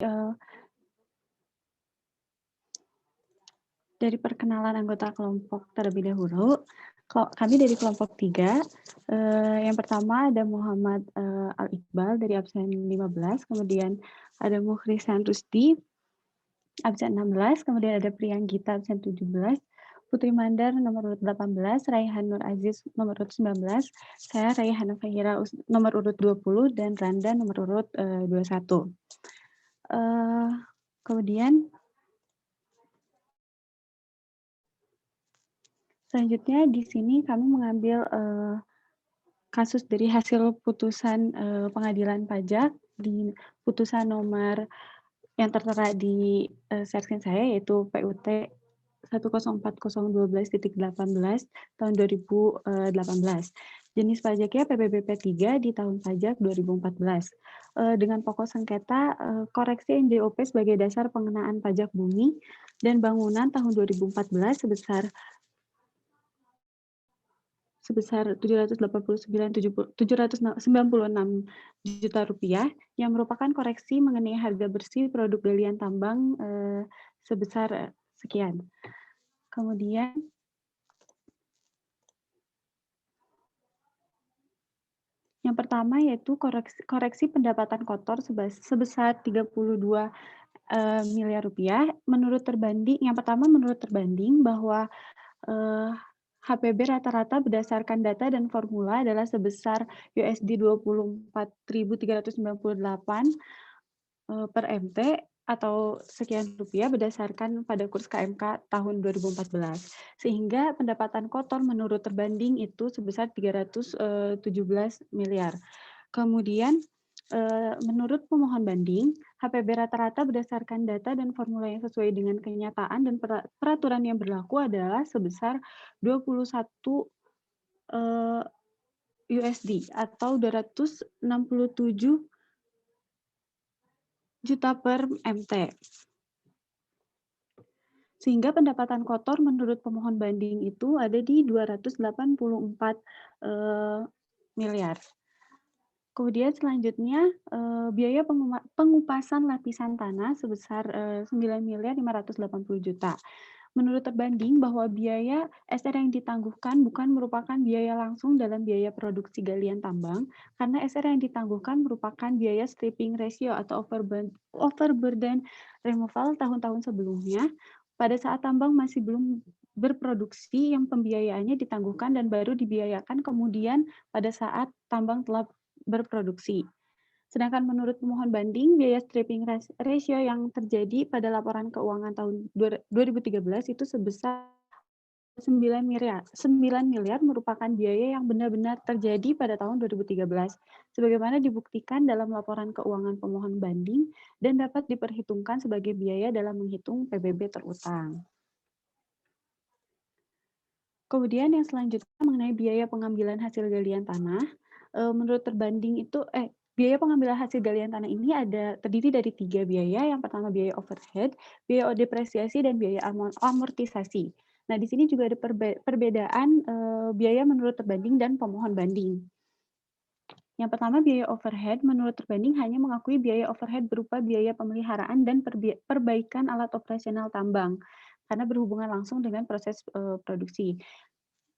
eee, dari perkenalan anggota kelompok terlebih dahulu. Kami dari kelompok 3, yang pertama ada Muhammad, Al-Iqbal dari absen 15, kemudian ada Mukhrisan Rusdi, absen 16, kemudian ada Priyanggita absen 17, Putri Mandar nomor urut 18, Raihan Nur Aziz nomor urut 19, saya Raihan Fahira nomor urut 20, dan Randa nomor urut 21. Kemudian selanjutnya di sini kami mengambil kasus dari hasil putusan pengadilan pajak di putusan nomor yang tertera di section saya, yaitu PUT 104012.18 tahun 2018. Jenis pajaknya PPBP 3 di tahun pajak 2014. Dengan pokok sengketa koreksi NJOP sebagai dasar pengenaan pajak bumi dan bangunan tahun 2014 sebesar 796 juta rupiah yang merupakan koreksi mengenai harga bersih produk galian tambang sebesar sekian. Kemudian yang pertama yaitu koreksi pendapatan kotor sebesar 32 miliar rupiah. Yang pertama menurut terbanding bahwa HPB rata-rata berdasarkan data dan formula adalah sebesar USD 24.398 per MT atau sekian rupiah berdasarkan pada kurs KMK tahun 2014. Sehingga pendapatan kotor menurut terbanding itu sebesar 317 miliar. Kemudian menurut pemohon banding, HPB rata-rata berdasarkan data dan formula yang sesuai dengan kenyataan dan peraturan yang berlaku adalah sebesar 21 USD atau 267 juta per MT. Sehingga pendapatan kotor menurut pemohon banding itu ada di 284 miliar. Kemudian selanjutnya biaya pengupasan lapisan tanah sebesar 9.580 juta. Menurut terbanding bahwa biaya SR yang ditangguhkan bukan merupakan biaya langsung dalam biaya produksi galian tambang, karena SR yang ditangguhkan merupakan biaya stripping ratio atau overburden removal tahun-tahun sebelumnya, pada saat tambang masih belum berproduksi yang pembiayaannya ditangguhkan dan baru dibiayakan kemudian pada saat tambang telah berproduksi. Sedangkan menurut pemohon banding, biaya stripping ratio yang terjadi pada laporan keuangan tahun 2013 itu sebesar 9 miliar merupakan biaya yang benar-benar terjadi pada tahun 2013, sebagaimana dibuktikan dalam laporan keuangan pemohon banding dan dapat diperhitungkan sebagai biaya dalam menghitung PBB terutang. Kemudian yang selanjutnya mengenai biaya pengambilan hasil galian tanah, menurut terbanding itu biaya pengambilan hasil galian tanah ini terdiri dari 3 biaya. Yang pertama biaya overhead, biaya depresiasi, dan biaya amortisasi. Nah, di sini juga ada perbedaan biaya menurut terbanding dan pemohon banding. Yang pertama biaya overhead menurut terbanding hanya mengakui biaya overhead berupa biaya pemeliharaan dan perbaikan alat operasional tambang karena berhubungan langsung dengan proses produksi.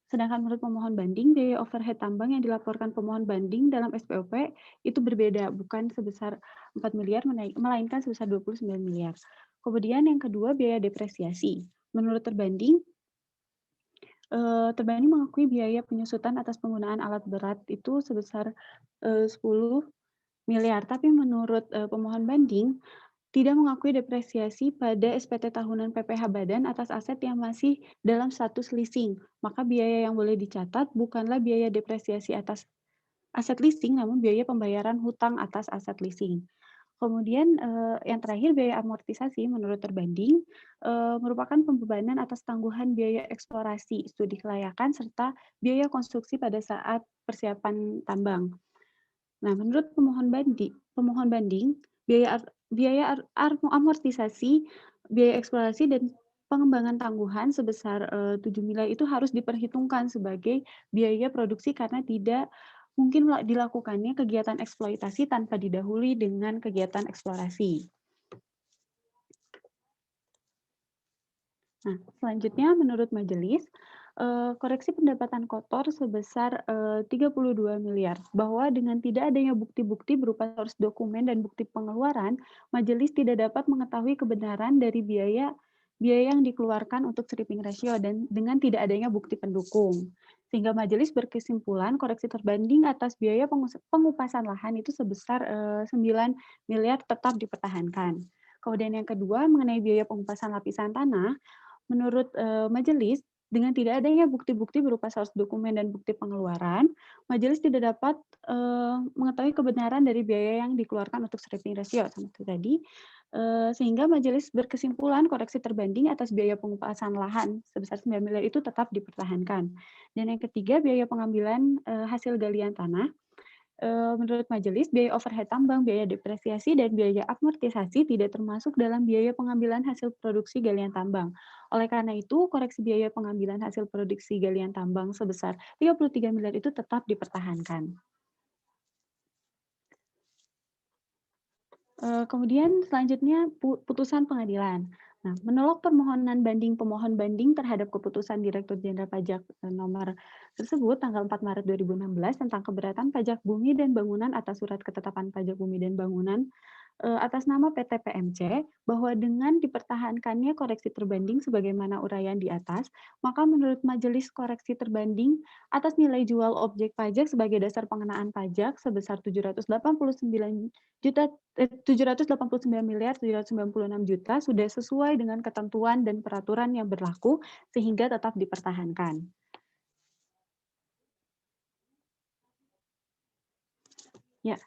Sedangkan menurut pemohon banding, biaya overhead tambang yang dilaporkan pemohon banding dalam SPOP itu berbeda, bukan sebesar 4 miliar, melainkan sebesar 29 miliar. Kemudian yang kedua, biaya depresiasi. Menurut terbanding mengakui biaya penyusutan atas penggunaan alat berat itu sebesar 10 miliar. Tapi menurut pemohon banding, tidak mengakui depresiasi pada SPT tahunan PPh Badan atas aset yang masih dalam status leasing. Maka biaya yang boleh dicatat bukanlah biaya depresiasi atas aset leasing, namun biaya pembayaran hutang atas aset leasing. Kemudian yang terakhir biaya amortisasi menurut terbanding merupakan pembebanan atas tangguhan biaya eksplorasi, studi kelayakan, serta biaya konstruksi pada saat persiapan tambang. Nah, menurut pemohon banding biaya amortisasi, biaya eksplorasi, dan pengembangan tangguhan sebesar 7 miliar itu harus diperhitungkan sebagai biaya produksi karena tidak mungkin dilakukannya kegiatan eksploitasi tanpa didahului dengan kegiatan eksplorasi. Nah, selanjutnya menurut majelis, koreksi pendapatan kotor sebesar, 32 miliar, bahwa dengan tidak adanya bukti-bukti berupa source dokumen dan bukti pengeluaran, majelis tidak dapat mengetahui kebenaran dari biaya biaya yang dikeluarkan untuk stripping ratio dan dengan tidak adanya bukti pendukung. Sehingga majelis berkesimpulan koreksi terbanding atas biaya pengupasan lahan itu sebesar, 9 miliar tetap dipertahankan. Kemudian yang kedua mengenai biaya pengupasan lapisan tanah, menurut, majelis, dengan tidak adanya bukti-bukti berupa source dokumen dan bukti pengeluaran, majelis tidak dapat, mengetahui kebenaran dari biaya yang dikeluarkan untuk stripping ratio sama itu tadi, sehingga majelis berkesimpulan koreksi terbanding atas biaya pengupasan lahan sebesar 9 miliar itu tetap dipertahankan. Dan yang ketiga, biaya pengambilan, hasil galian tanah. Menurut majelis, biaya overhead tambang, biaya depresiasi, dan biaya amortisasi tidak termasuk dalam biaya pengambilan hasil produksi galian tambang. Oleh karena itu, koreksi biaya pengambilan hasil produksi galian tambang sebesar 33 miliar itu tetap dipertahankan. Kemudian selanjutnya putusan pengadilan. Nah, menolak permohonan banding pemohon banding terhadap keputusan Direktur Jenderal Pajak nomor tersebut tanggal 4 Maret 2016 tentang keberatan pajak bumi dan bangunan atas surat ketetapan pajak bumi dan bangunan atas nama PT PMC bahwa dengan dipertahankannya koreksi terbanding sebagaimana uraian di atas, maka menurut Majelis Koreksi Terbanding atas nilai jual objek pajak sebagai dasar pengenaan pajak sebesar 789 juta 789 miliar 796 juta sudah sesuai dengan ketentuan dan peraturan yang berlaku sehingga tetap dipertahankan. Ya,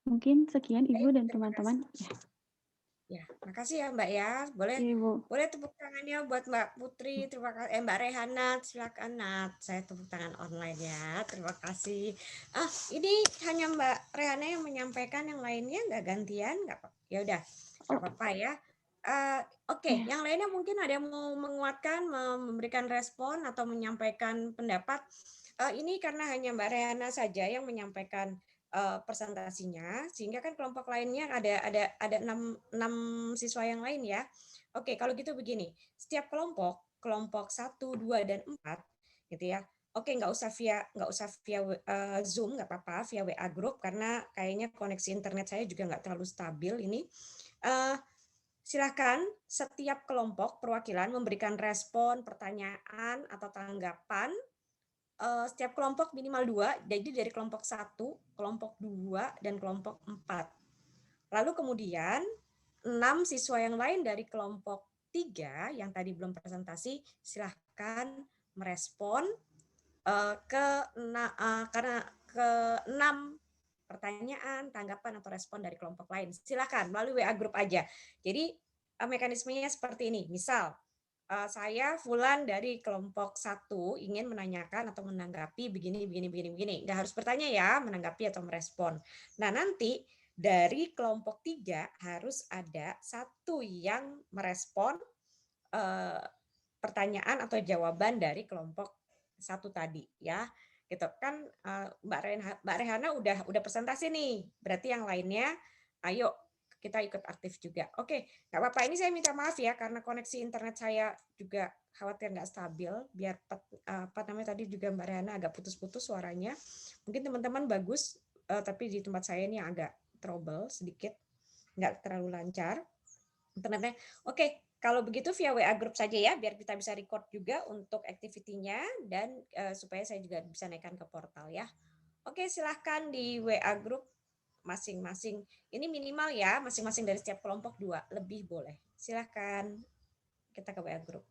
mungkin sekian Ibu Baik, dan terima teman-teman. kasih. Ya, makasih ya Mbak ya. Boleh Ibu. boleh tepuk tangannya buat Mbak Putri. Terima kasih. Mbak Rehana, silakan Nat. Saya tepuk tangan online ya. Terima kasih. Ini hanya Mbak Rehana yang menyampaikan, yang lainnya nggak gantian, nggak apa. Ya udah, nggak apa-apa ya. Oke, yang lainnya mungkin ada yang mau menguatkan, memberikan respon atau menyampaikan pendapat. Ini karena hanya Mbak Rehana saja yang menyampaikan presentasinya, sehingga kan kelompok lainnya ada 6 siswa yang lain ya. Oke, kalau gitu begini, setiap kelompok 1, 2, dan 4 gitu ya. Oke, nggak usah via Zoom, nggak apa-apa, via WA group karena kayaknya koneksi internet saya juga nggak terlalu stabil ini. Silakan setiap kelompok perwakilan memberikan respon, pertanyaan, atau tanggapan. Setiap kelompok minimal 2, jadi dari kelompok 1, kelompok 2, dan kelompok 4. Lalu kemudian 6 siswa yang lain dari kelompok 3 yang tadi belum presentasi, silahkan merespon karena ke 6 pertanyaan, tanggapan, atau respon dari kelompok lain. Silahkan melalui WA group aja. Jadi mekanismenya seperti ini. Misal, saya Fulan dari kelompok 1 ingin menanyakan atau menanggapi begini, begini, begini, begini. Nggak harus bertanya ya, menanggapi atau merespon. Nah, nanti dari kelompok 3 harus ada satu yang merespon pertanyaan atau jawaban dari kelompok 1 tadi ya. Gitu kan Mbak Rehana udah presentasi nih. Berarti yang lainnya ayo kita ikut aktif juga. Oke, nggak apa-apa. Ini saya minta maaf ya karena koneksi internet saya juga khawatir nggak stabil. Biar apa namanya tadi juga Mbak Rehana agak putus-putus suaranya. Mungkin teman-teman bagus, tapi di tempat saya ini agak trouble sedikit, nggak terlalu lancar internetnya. Oke, kalau begitu via WA group saja ya, biar kita bisa record juga untuk activity-nya dan supaya saya juga bisa naikkan ke portal ya. Oke, silahkan di WA group masing-masing. Ini minimal ya, masing-masing dari setiap kelompok 2, lebih boleh. Silahkan kita ke WA group.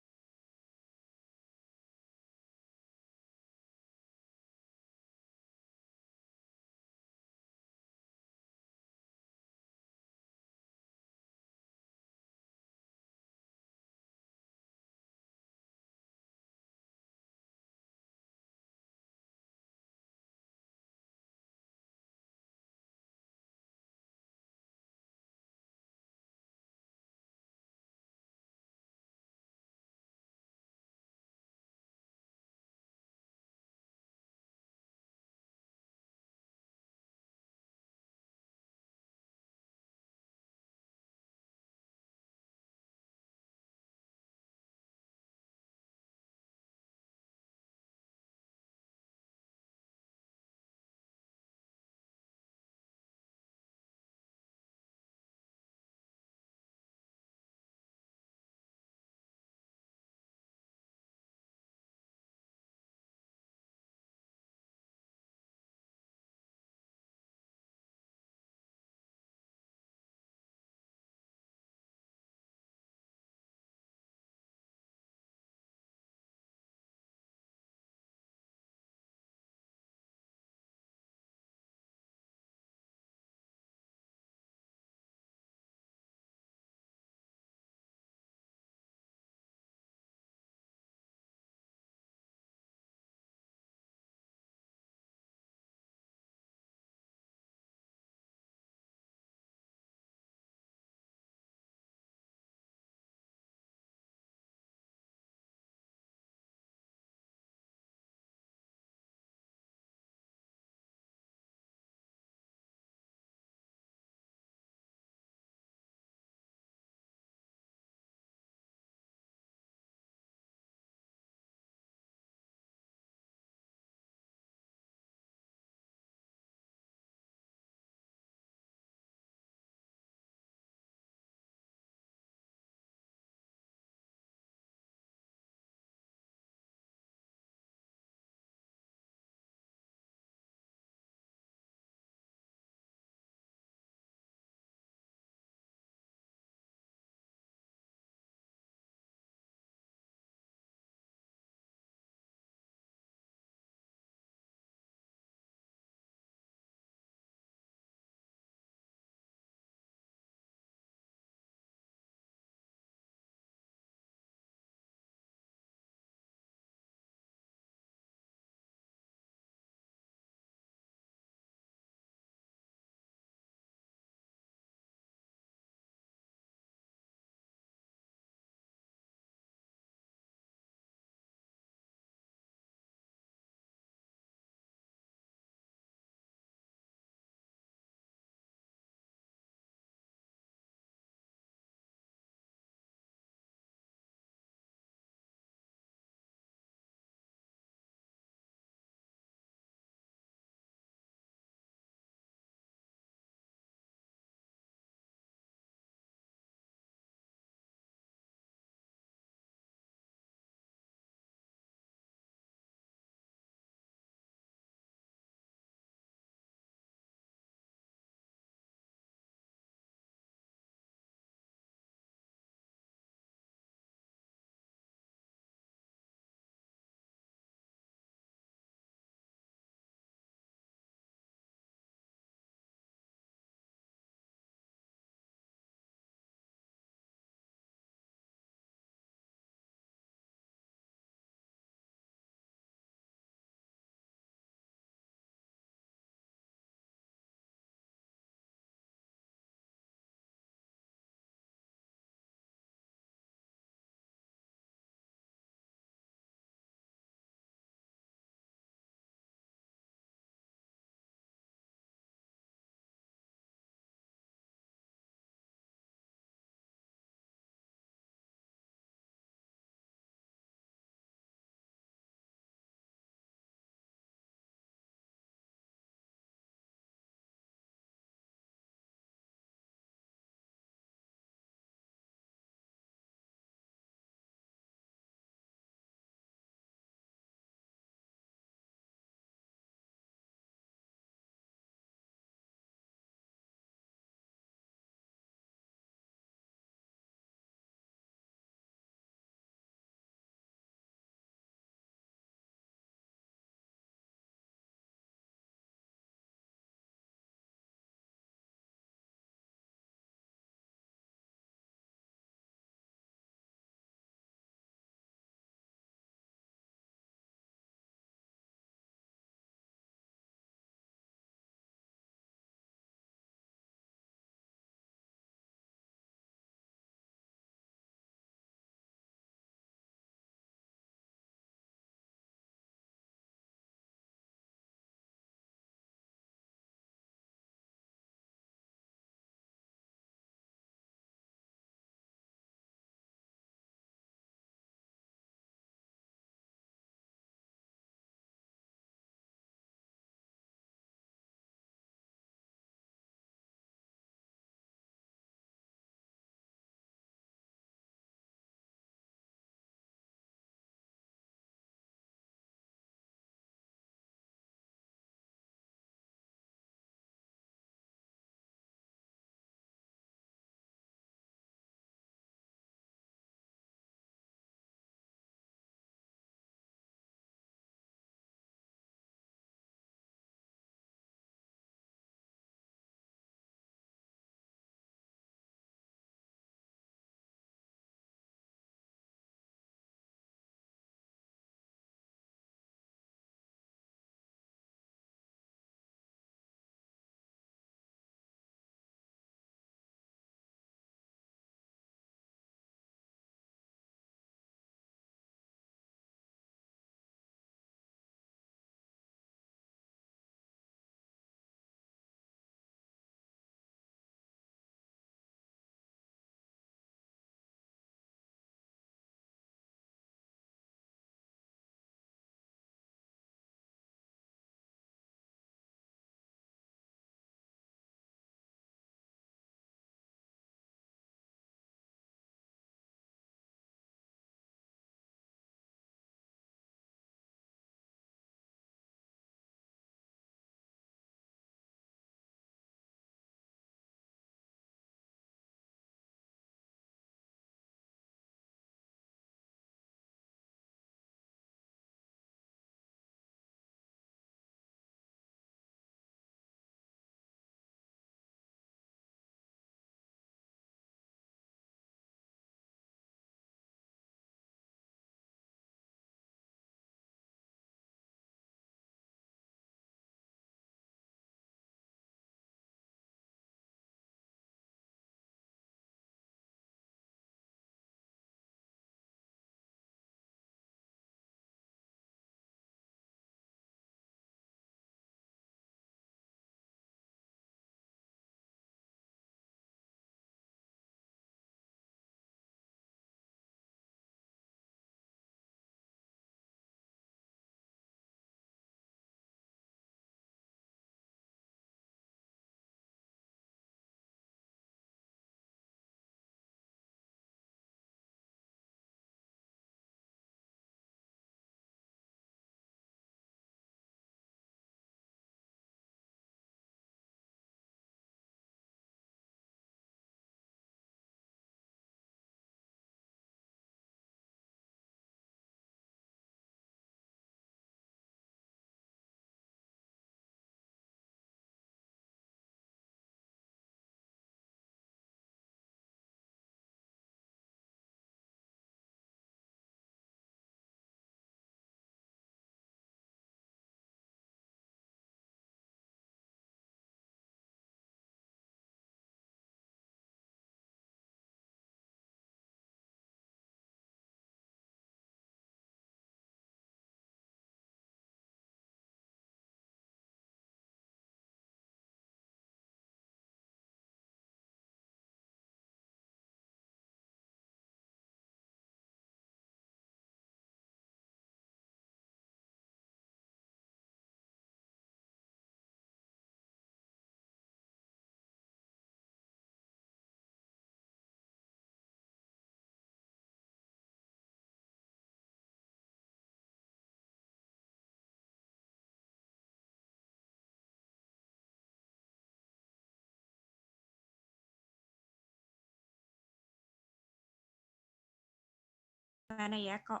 gimana ya kok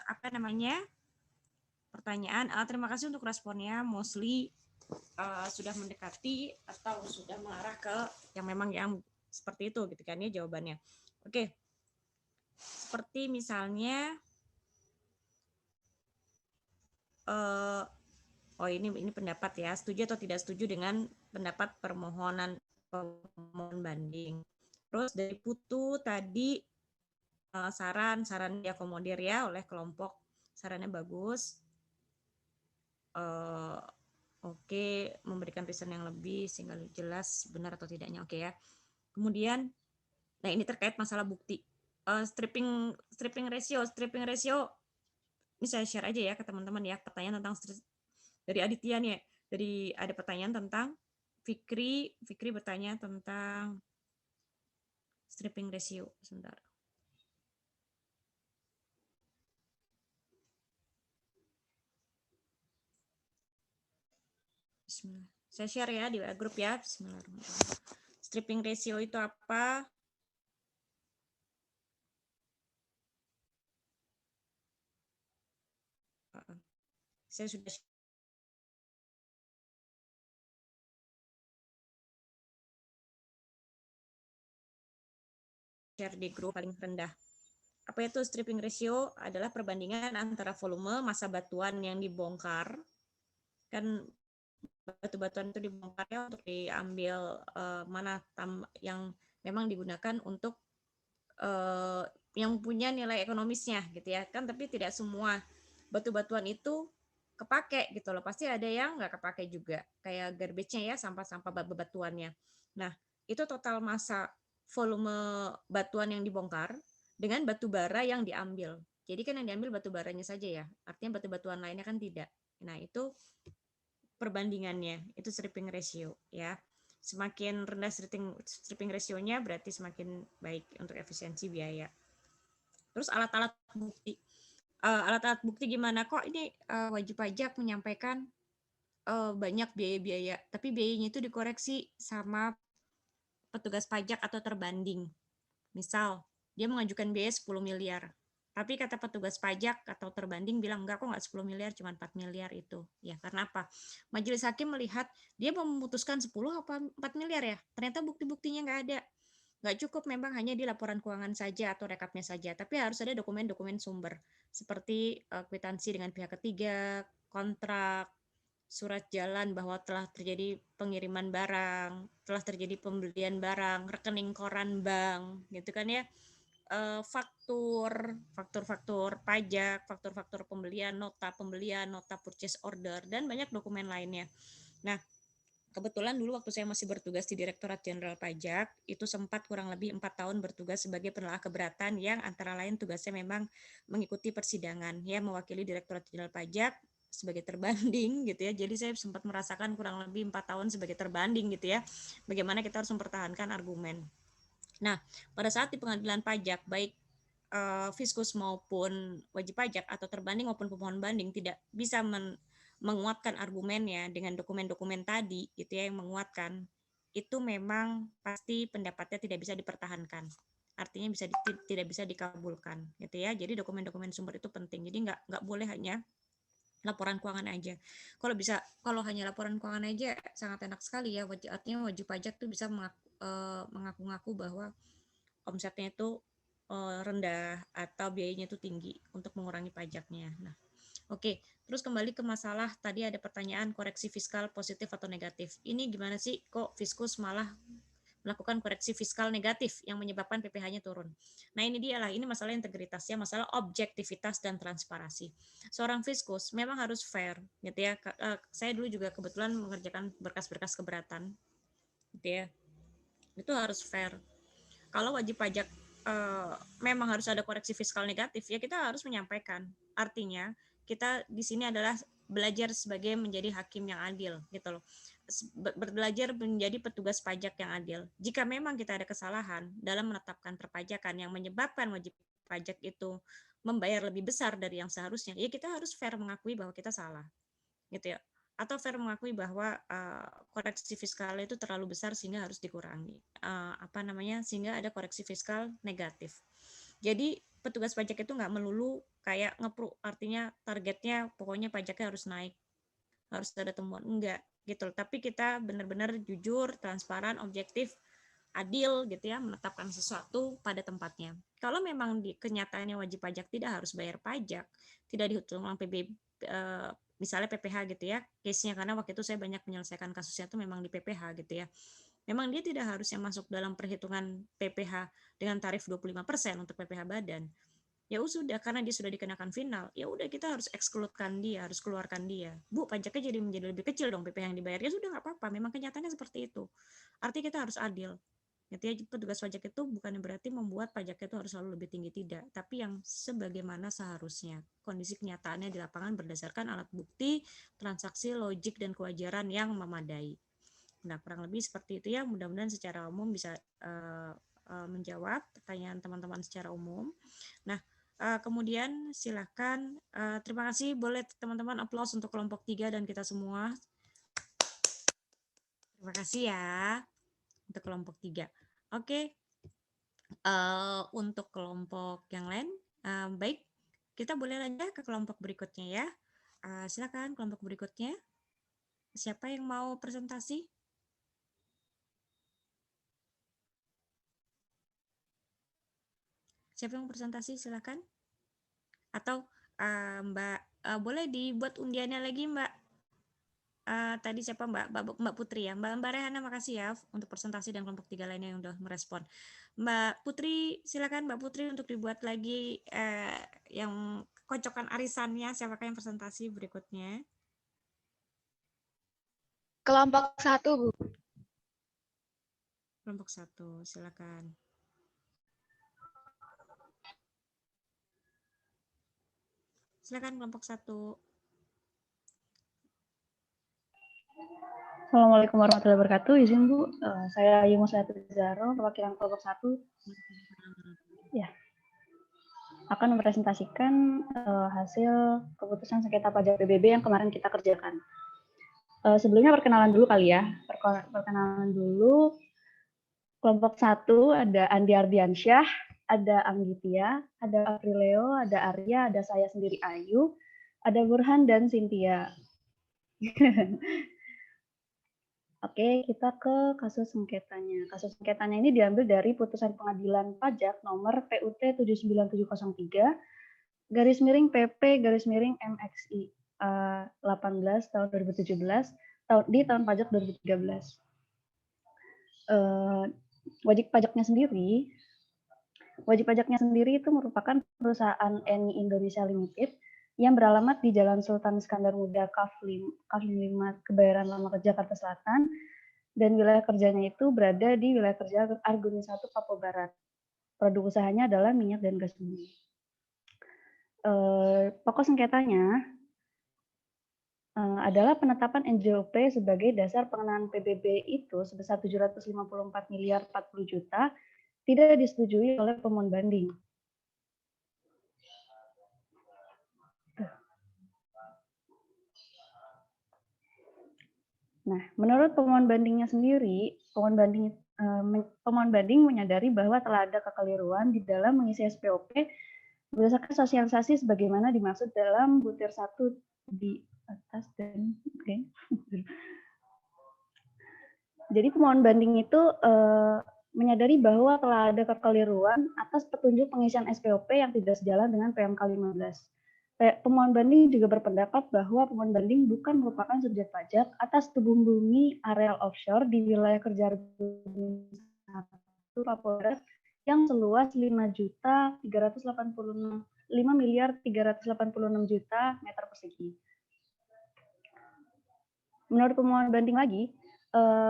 apa namanya pertanyaan. Terima kasih untuk responnya. Mostly sudah mendekati atau sudah mengarah ke yang memang yang seperti itu gitu kan ya jawabannya. Oke. Seperti misalnya oh ini pendapat ya, setuju atau tidak setuju dengan pendapat permohonan banding. Terus dari Putu tadi saran diakomodir ya oleh kelompok, sarannya bagus. Oke, memberikan reason yang lebih sehingga jelas benar atau tidaknya. Oke ya. Kemudian, nah ini terkait masalah bukti. Stripping ratio. Ini saya share aja ya ke teman-teman ya. Pertanyaan tentang dari Aditya nih. Dari ada pertanyaan tentang Fikri bertanya tentang stripping ratio. Sebentar. Bismillah. Saya share ya di grup ya. Bismillahirrahmanirrahim. Stripping ratio itu apa? Saya sudah share di grup paling rendah. Apa itu stripping ratio? Adalah perbandingan antara volume massa batuan yang dibongkar, kan batu-batuan itu dibongkarnya untuk diambil mana yang memang digunakan untuk yang punya nilai ekonomisnya gitu ya kan, tapi tidak semua batu-batuan itu kepake gitu loh, pasti ada yang nggak kepake juga kayak garbage-nya ya, sampah-sampah batuannya. Nah itu total massa volume batuan yang dibongkar dengan batu bara yang diambil. Jadi kan yang diambil batu baranya saja ya, artinya batu-batuan lainnya kan tidak. Nah itu perbandingannya, itu stripping ratio ya. Semakin rendah stripping ratio-nya berarti semakin baik untuk efisiensi biaya. Terus alat-alat bukti. Alat-alat bukti gimana kok ini wajib pajak menyampaikan banyak biaya-biaya, tapi biayanya itu dikoreksi sama petugas pajak atau terbanding. Misal, dia mengajukan biaya 10 miliar, tapi kata petugas pajak atau terbanding bilang, enggak kok, enggak 10 miliar, cuma 4 miliar itu. Ya, karena apa? Majelis hakim melihat, dia mau memutuskan 10 apa 4 miliar ya? Ternyata bukti-buktinya enggak ada. Enggak cukup memang hanya di laporan keuangan saja atau rekapnya saja, tapi harus ada dokumen-dokumen sumber, seperti kwitansi dengan pihak ketiga, kontrak, surat jalan bahwa telah terjadi pengiriman barang, telah terjadi pembelian barang, rekening koran bank, gitu kan ya, faktur pajak, faktur pembelian, nota purchase order, dan banyak dokumen lainnya. Nah, kebetulan dulu waktu saya masih bertugas di Direktorat Jenderal Pajak, itu sempat kurang lebih 4 tahun bertugas sebagai penelaah keberatan yang antara lain tugasnya memang mengikuti persidangan, ya mewakili Direktorat Jenderal Pajak sebagai terbanding gitu ya. Jadi saya sempat merasakan kurang lebih 4 tahun sebagai terbanding gitu ya. Bagaimana kita harus mempertahankan argumen. Nah, pada saat di pengadilan pajak, baik fiskus maupun wajib pajak atau terbanding maupun pemohon banding tidak bisa menguatkan argumennya dengan dokumen-dokumen tadi gitu ya yang menguatkan, itu memang pasti pendapatnya tidak bisa dipertahankan. Artinya tidak bisa dikabulkan gitu ya. Jadi dokumen-dokumen sumber itu penting. Jadi nggak boleh hanya laporan keuangan aja. Kalau hanya laporan keuangan aja sangat enak sekali ya. Artinya wajib pajak tuh bisa mengaku-ngaku bahwa omsetnya itu rendah atau biayanya itu tinggi untuk mengurangi pajaknya. Nah, oke. Terus kembali ke masalah tadi ada pertanyaan koreksi fiskal positif atau negatif. Ini gimana sih kok fiskus malah melakukan koreksi fiskal negatif yang menyebabkan PPh-nya turun. Nah ini dia lah, ini masalah integritasnya, masalah objektivitas dan transparansi. Seorang fiskus memang harus fair, gitu ya. Saya dulu juga kebetulan mengerjakan berkas-berkas keberatan, gitu ya. Itu harus fair. Kalau wajib pajak memang harus ada koreksi fiskal negatif, ya kita harus menyampaikan. Artinya kita di sini adalah belajar sebagai menjadi hakim yang adil, gitu loh. Belajar menjadi petugas pajak yang adil. Jika memang kita ada kesalahan dalam menetapkan perpajakan yang menyebabkan wajib pajak itu membayar lebih besar dari yang seharusnya, ya kita harus fair mengakui bahwa kita salah, gitu ya. atau fair mengakui bahwa koreksi fiskal itu terlalu besar sehingga harus dikurangi. Sehingga ada koreksi fiskal negatif. Jadi petugas pajak itu nggak melulu kayak ngepru, artinya targetnya pokoknya pajaknya harus naik, harus ada temuan, enggak gitu. Tapi kita benar-benar jujur, transparan, objektif, adil gitu ya, menetapkan sesuatu pada tempatnya. Kalau memang di kenyataannya wajib pajak tidak harus bayar pajak, tidak dihitung ulang misalnya PPh gitu ya, case-nya, karena waktu itu saya banyak menyelesaikan kasusnya itu memang di PPh gitu ya. Memang dia tidak harusnya masuk dalam perhitungan PPh dengan tarif 25% untuk PPh badan. Ya sudah, karena dia sudah dikenakan final, ya udah kita harus exclude-kan dia, harus keluarkan dia. Bu, pajaknya jadi menjadi lebih kecil dong PPh yang dibayar. Ya sudah, nggak apa-apa, memang kenyataannya seperti itu. Artinya kita harus adil. Gitu ya, petugas pajak itu bukan berarti membuat pajaknya itu harus selalu lebih tinggi, tidak, tapi yang sebagaimana seharusnya. Kondisi kenyataannya di lapangan berdasarkan alat bukti, transaksi, logik, dan kewajaran yang memadai. Nah, kurang lebih seperti itu ya. Mudah-mudahan secara umum bisa menjawab pertanyaan teman-teman secara umum. Nah, kemudian silakan, terima kasih, boleh teman-teman aplaus untuk kelompok 3 dan kita semua. Terima kasih ya untuk kelompok 3. Oke, untuk kelompok yang lain, baik, kita boleh lanjut ke kelompok berikutnya ya. Silakan kelompok berikutnya. Siapa yang mau presentasi? Siapa yang mau presentasi? Silakan. Atau Mbak, boleh dibuat undiannya lagi Mbak. Tadi siapa Mbak Putri ya, Mbak Rehana, makasih ya untuk presentasi dan kelompok 3 lainnya yang udah merespon. Mbak Putri, silakan Mbak Putri untuk dibuat lagi yang kocokan arisannya, siapakah yang presentasi berikutnya? Kelompok 1, Bu. Kelompok 1, silakan. Silakan kelompok 1. Assalamualaikum warahmatullahi wabarakatuh. Izin Bu, saya Ayu Musayati Zahro, perwakilan kelompok 1. Ya, akan mempresentasikan hasil keputusan sengketa pajak PBB yang kemarin kita kerjakan. Sebelumnya perkenalan dulu kali ya. Perkenalan dulu. Kelompok 1 ada Andi Ardiansyah, ada Anggitia, ada Aprileo, ada Arya, ada saya sendiri Ayu, ada Burhan dan Cynthia. Oke, kita ke kasus sengketanya. Kasus sengketanya ini diambil dari putusan pengadilan pajak nomor PUT 79703 garis miring PP garis miring MXI 18 tahun 2017 di tahun pajak 2013. Wajib pajaknya sendiri itu merupakan perusahaan Eni Indonesia Limited yang beralamat di Jalan Sultan Iskandar Muda, Kaflim 5, Kebayoran Lama, Jakarta Selatan, dan wilayah kerjanya itu berada di wilayah kerja Arguni 1, Papua Barat. Produk usahanya adalah minyak dan gas bumi. Pokok sengketanya adalah penetapan NJOP sebagai dasar pengenaan PBB itu sebesar 754 miliar 40 juta tidak disetujui oleh pemohon banding. Nah, menurut pemohon bandingnya sendiri, pemohon banding menyadari bahwa telah ada kekeliruan di dalam mengisi SPOP berdasarkan sosialisasi sebagaimana dimaksud dalam butir 1 di atas dan okay. Jadi pemohon banding itu menyadari bahwa telah ada kekeliruan atas petunjuk pengisian SPOP yang tidak sejalan dengan PMK 15. Pemohon banding juga berpendapat bahwa pemohon banding bukan merupakan subjek pajak atas tebing bumi areal offshore di wilayah kerja Papua Barat yang seluas 5.386 miliar 386 juta meter persegi. Menurut pemohon banding lagi,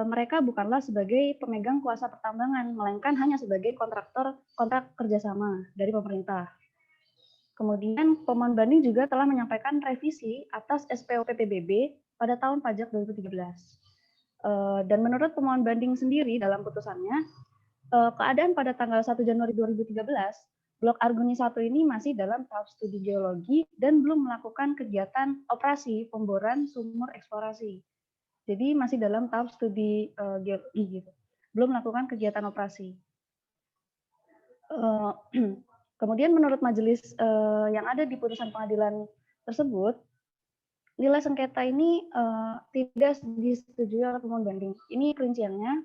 mereka bukanlah sebagai pemegang kuasa pertambangan, melainkan hanya sebagai kontrak kerjasama dari pemerintah. Kemudian pemohon banding juga telah menyampaikan revisi atas SPOP PBB pada tahun pajak 2013. Dan menurut pemohon banding sendiri dalam putusannya, keadaan pada tanggal 1 Januari 2013 Blok Arguni 1 ini masih dalam tahap studi geologi dan belum melakukan kegiatan operasi pemboran sumur eksplorasi. Jadi masih dalam tahap studi geologi gitu. Belum melakukan kegiatan operasi. Kemudian menurut majelis yang ada di putusan pengadilan tersebut, nilai sengketa ini tidak disetujui oleh pemohon banding. Ini perinciannya,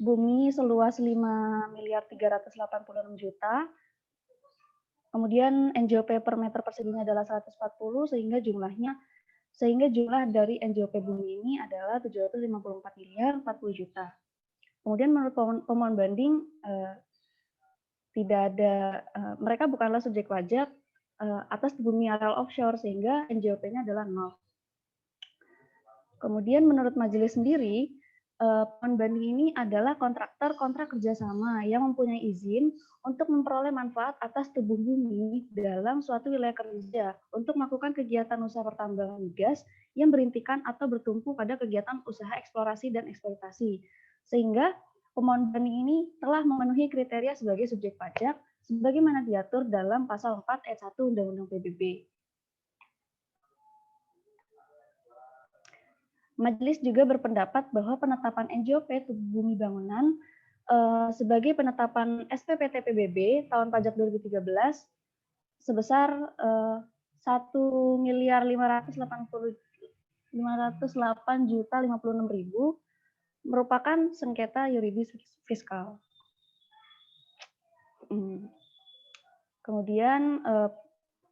bumi seluas 5.386.000.000, kemudian NJOP per meter perseginya adalah 140, sehingga jumlah dari NJOP bumi ini adalah 754.040.000.000. Kemudian menurut pemohon banding, tidak ada, mereka bukanlah subjek pajak atas bumi areal offshore, sehingga NJOP-nya adalah 0. Kemudian menurut majelis sendiri, pemohon banding ini adalah kontraktor kontrak kerjasama yang mempunyai izin untuk memperoleh manfaat atas tubuh bumi dalam suatu wilayah kerja untuk melakukan kegiatan usaha pertambangan gas yang berintikan atau bertumpu pada kegiatan usaha eksplorasi dan eksploitasi. Sehingga pemohon banding ini telah memenuhi kriteria sebagai subjek pajak sebagaimana diatur dalam pasal 4 ayat 1 Undang-Undang PBB. Majelis juga berpendapat bahwa penetapan NJOP tubuh bumi bangunan sebagai penetapan SPPT PBB tahun pajak 2013 sebesar 1.508.056.000 merupakan sengketa yuridis fiskal. Kemudian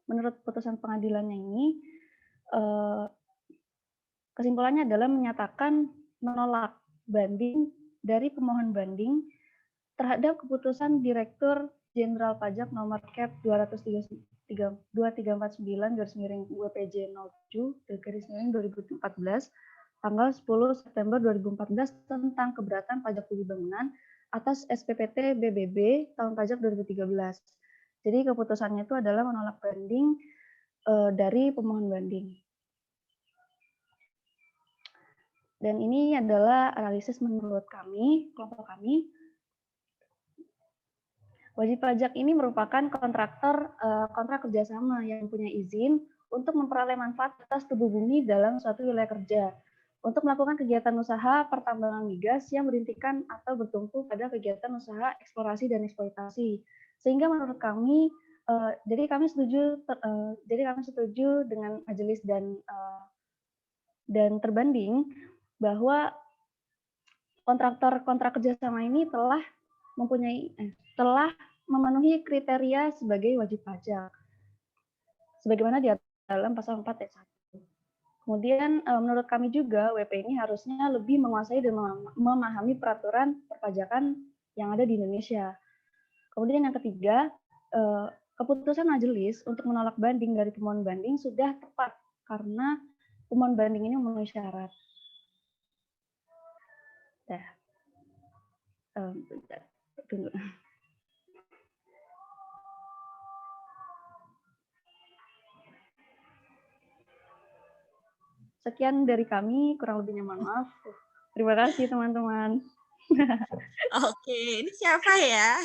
menurut putusan pengadilannya ini, kesimpulannya adalah menyatakan menolak banding dari pemohon banding terhadap keputusan Direktur Jenderal Pajak nomor Cap 2349/WPJ07/2014 tanggal 10 September 2014 tentang keberatan pajak bumi bangunan atas SPPT BBB tahun pajak 2013. Jadi keputusannya itu adalah menolak banding dari pemohon banding. Dan ini adalah analisis menurut kami, kelompok kami. Wajib pajak ini merupakan kontraktor kontrak kerjasama yang punya izin untuk memperoleh manfaat atas tubuh bumi dalam suatu wilayah kerja untuk melakukan kegiatan usaha pertambangan migas yang berintikan atau bertumpu pada kegiatan usaha eksplorasi dan eksploitasi. Sehingga menurut kami, jadi kami setuju dengan majelis dan terbanding bahwa kontraktor kontrak kerjasama ini telah memenuhi kriteria sebagai wajib pajak, sebagaimana di dalam pasal 4 ayat 1. Kemudian menurut kami juga WP ini harusnya lebih menguasai dan memahami peraturan perpajakan yang ada di Indonesia. Kemudian yang ketiga, keputusan majelis untuk menolak banding dari pemohon banding sudah tepat karena pemohon banding ini memenuhi syarat. Tunggu. Sekian dari kami, kurang lebihnya mohon maaf. Terima kasih teman-teman. Oke, ini siapa ya?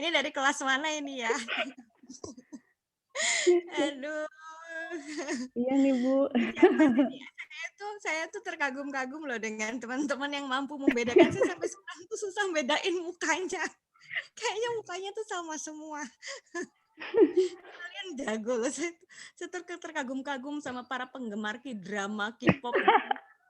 Ini dari kelas mana ini ya? Aduh. Iya nih Bu. Saya tuh terkagum-kagum loh dengan teman-teman yang mampu membedakan. Saya sampai sekarang tuh susah bedain mukanya. Kayaknya mukanya tuh sama semua. Kalian jago loh. Saya terkagum-kagum sama para penggemar K-drama, K-pop,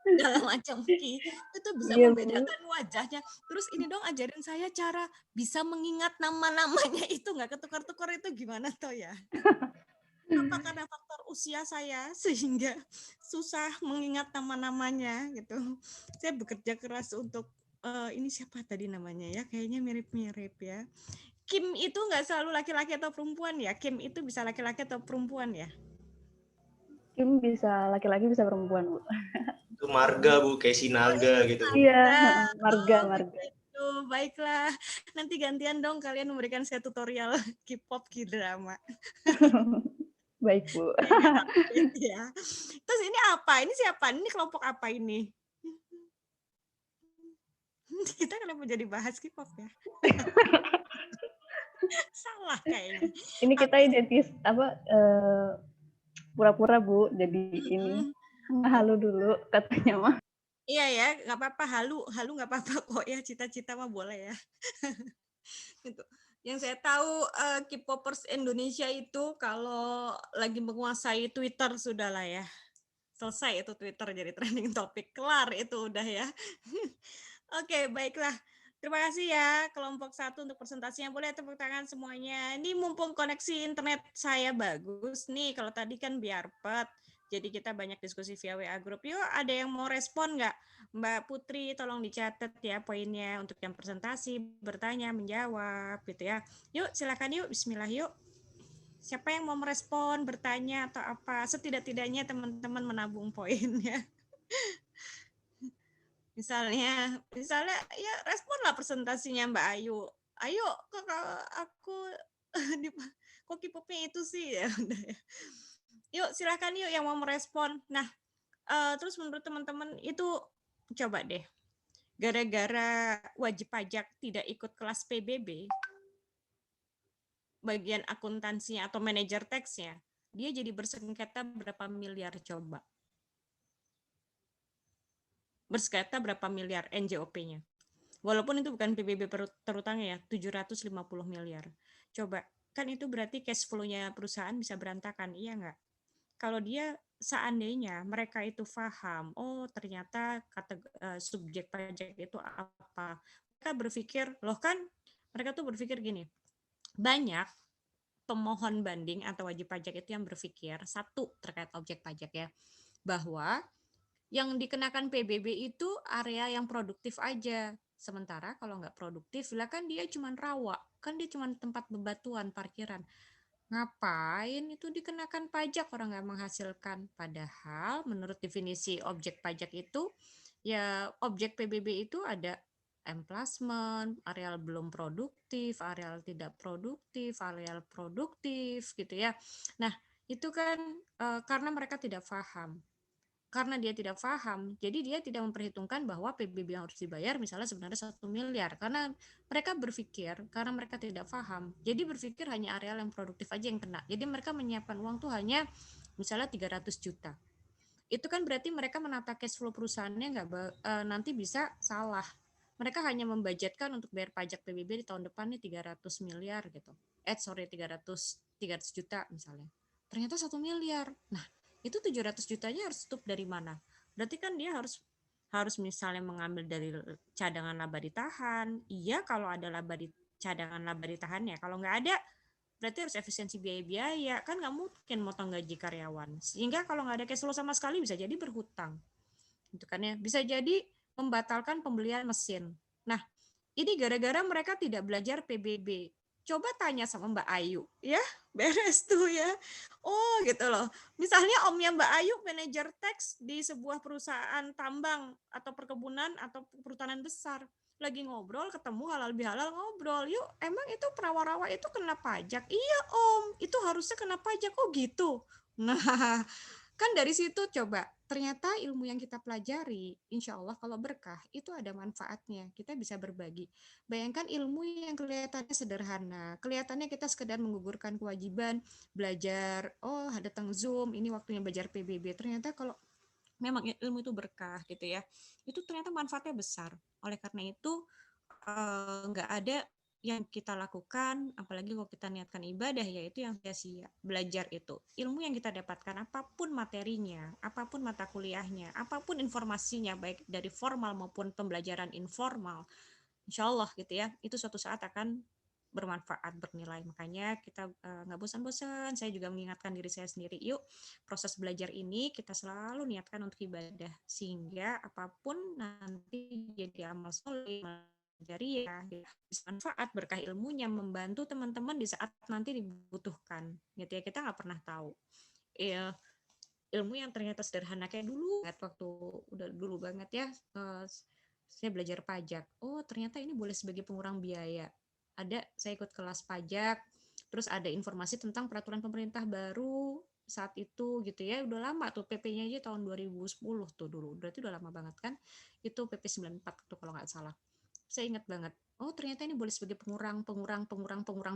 segala macam itu bisa membedakan wajahnya. Terus ini dong ajarin saya cara bisa mengingat nama-namanya itu, nggak ketukar-tukar itu gimana toh ya? Apa karena faktor usia saya sehingga susah mengingat nama-namanya gitu. Saya bekerja keras untuk ini siapa tadi namanya ya? Kayaknya mirip-mirip ya. Kim itu nggak selalu laki-laki atau perempuan ya? Kim itu bisa laki-laki atau perempuan ya? Kim bisa laki-laki bisa perempuan Bu. Itu marga Bu, kayak Sinaga gitu. Iya, marga. Baiklah, nanti gantian dong kalian memberikan saya tutorial K-pop, K-drama. Baik Bu. Ya. Terus ini apa? Ini siapa? Ini kelompok apa ini? Kita kenapa jadi bahas K-pop ya? Salah kayaknya. Ini kita identis pura-pura Bu, jadi ini Mm-mm. halu dulu katanya mah. Iya ya, nggak apa-apa, halu nggak apa-apa kok ya, cita-cita mah boleh ya. Gitu. Yang saya tahu K-popers Indonesia itu kalau lagi menguasai Twitter sudahlah ya. Selesai itu Twitter jadi trending topik, kelar itu udah ya. Oke, baiklah. Terima kasih ya kelompok 1 untuk presentasinya. Boleh tepuk tangan semuanya. Ini mumpung koneksi internet saya bagus nih. Kalau tadi kan biarpet. Jadi kita banyak diskusi via WA group. Yuk, ada yang mau respon nggak? Mbak Putri, tolong dicatat ya poinnya untuk yang presentasi, bertanya, menjawab gitu ya. Yuk, silakan yuk. Bismillah yuk. Siapa yang mau merespon, bertanya atau apa? Setidak-tidaknya teman-teman menabung poinnya. Misalnya ya responlah presentasinya Mbak Ayu. Ayo kok aku di kok K-popnya itu sih ya udah ya. Yuk silakan yuk yang mau merespon. Nah, terus menurut teman-teman itu coba deh. Gara-gara wajib pajak tidak ikut kelas PBB, bagian akuntansinya atau manajer teksnya, dia jadi bersengketa berapa miliar coba. Bersengketa berapa miliar NJOP-nya. Walaupun itu bukan PBB terutama ya, 750 miliar. Coba, kan itu berarti cash flow-nya perusahaan bisa berantakan, iya nggak? Kalau dia seandainya mereka itu paham, oh ternyata subjek pajak itu apa, mereka berpikir, loh kan mereka tuh berpikir gini, banyak pemohon banding atau wajib pajak itu yang berpikir, satu terkait objek pajak ya, bahwa yang dikenakan PBB itu area yang produktif aja. Sementara kalau nggak produktif, lah kan dia cuma rawa, kan dia cuma tempat bebatuan, parkiran. Ngapain itu dikenakan pajak orang nggak menghasilkan? Padahal menurut definisi objek pajak itu, ya objek PBB itu ada emplasment, areal belum produktif, areal tidak produktif, areal produktif gitu ya. Nah, itu kan karena mereka tidak paham. Karena dia tidak paham, jadi dia tidak memperhitungkan bahwa PBB yang harus dibayar misalnya sebenarnya 1 miliar. Karena mereka berpikir, karena mereka tidak paham, jadi berpikir hanya areal yang produktif aja yang kena. Jadi mereka menyiapkan uang tuh hanya misalnya 300 juta. Itu kan berarti mereka menata cash flow perusahaannya nanti bisa salah. Mereka hanya membudgetkan untuk bayar pajak PBB di tahun depan nih 300 miliar gitu. 300 juta misalnya. Ternyata 1 miliar. Nah, itu 700 jutanya harus tutup dari mana? Berarti kan dia harus misalnya mengambil dari cadangan laba ditahan. Iya kalau ada cadangan laba ditahan ya. Kalau nggak ada, berarti harus efisiensi biaya-biaya. Kan nggak mungkin motong gaji karyawan. Sehingga kalau nggak ada cash flow sama sekali bisa jadi berhutang. Itu kan ya. Bisa jadi membatalkan pembelian mesin. Nah, ini gara-gara mereka tidak belajar PBB. Coba tanya sama Mbak Ayu, ya beres tuh ya. Oh gitu loh. Misalnya omnya Mbak Ayu manajer teks di sebuah perusahaan tambang atau perkebunan atau perhutanan besar. Lagi ngobrol, ketemu halal bihalal ngobrol. Yuk, emang itu perawa-rawa itu kena pajak? Iya om, itu harusnya kena pajak. Oh gitu. Nah, kan dari situ coba, ternyata ilmu yang kita pelajari, insya Allah kalau berkah, itu ada manfaatnya. Kita bisa berbagi. Bayangkan ilmu yang kelihatannya sederhana, kelihatannya kita sekedar menggugurkan kewajiban, belajar, oh datang Zoom, ini waktunya belajar PBB. Ternyata kalau memang ilmu itu berkah gitu ya, itu ternyata manfaatnya besar. Oleh karena itu, nggak ada yang kita lakukan, apalagi kalau kita niatkan ibadah, yaitu yang sia-sia. Belajar itu, ilmu yang kita dapatkan, apapun materinya, apapun mata kuliahnya, apapun informasinya, baik dari formal maupun pembelajaran informal, insya Allah gitu ya, itu suatu saat akan bermanfaat, bernilai. Makanya kita nggak bosan-bosan, saya juga mengingatkan diri saya sendiri, yuk proses belajar ini kita selalu niatkan untuk ibadah, sehingga apapun nanti jadi amal soleh, jariah, bisa manfaat, berkah ilmunya, membantu teman-teman di saat nanti dibutuhkan. Gitu ya, kita nggak pernah tahu. Ilmu yang ternyata sederhana kayak dulu, waktu udah dulu banget ya, saya belajar pajak. Oh, ternyata ini boleh sebagai pengurang biaya. Saya ikut kelas pajak, terus ada informasi tentang peraturan pemerintah baru saat itu gitu ya, udah lama tuh, PP-nya aja tahun 2010 tuh dulu, berarti udah lama banget kan, itu PP 94 tuh kalau nggak salah. saya ingat banget. Oh ternyata ini boleh sebagai pengurang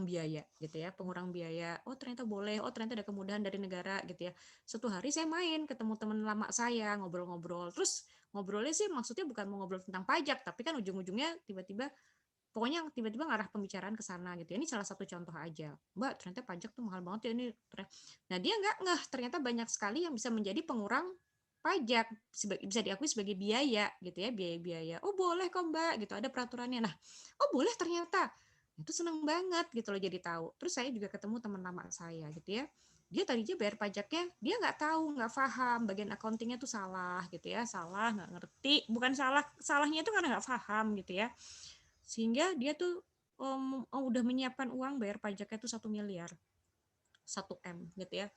biaya gitu ya, pengurang biaya. Oh ternyata boleh, oh ternyata ada kemudahan dari negara gitu ya. Suatu hari saya main ketemu teman lama saya, ngobrol-ngobrol. Terus ngobrolnya sih maksudnya bukan mau ngobrol tentang pajak, tapi kan ujung-ujungnya tiba-tiba pokoknya tiba-tiba ngarah pembicaraan ke sana gitu ya. Ini salah satu contoh aja. Mbak, ternyata pajak tuh mahal banget ya ini. Nah, dia nggak ngeh ternyata banyak sekali yang bisa menjadi pengurang pajak, bisa diakui sebagai biaya gitu ya, biaya-biaya. Oh, boleh kok, Mbak, gitu. Ada peraturannya. Nah, oh boleh ternyata. Itu seneng banget gitu loh jadi tahu. Terus saya juga ketemu teman lama saya gitu ya. Dia tadinya bayar pajaknya, dia nggak tahu, nggak paham, bagian accountingnya tuh salah gitu ya, salah, nggak ngerti. Bukan salah, salahnya itu karena nggak paham gitu ya. Sehingga dia tuh udah menyiapkan uang bayar pajaknya tuh 1 miliar, 1 M gitu ya.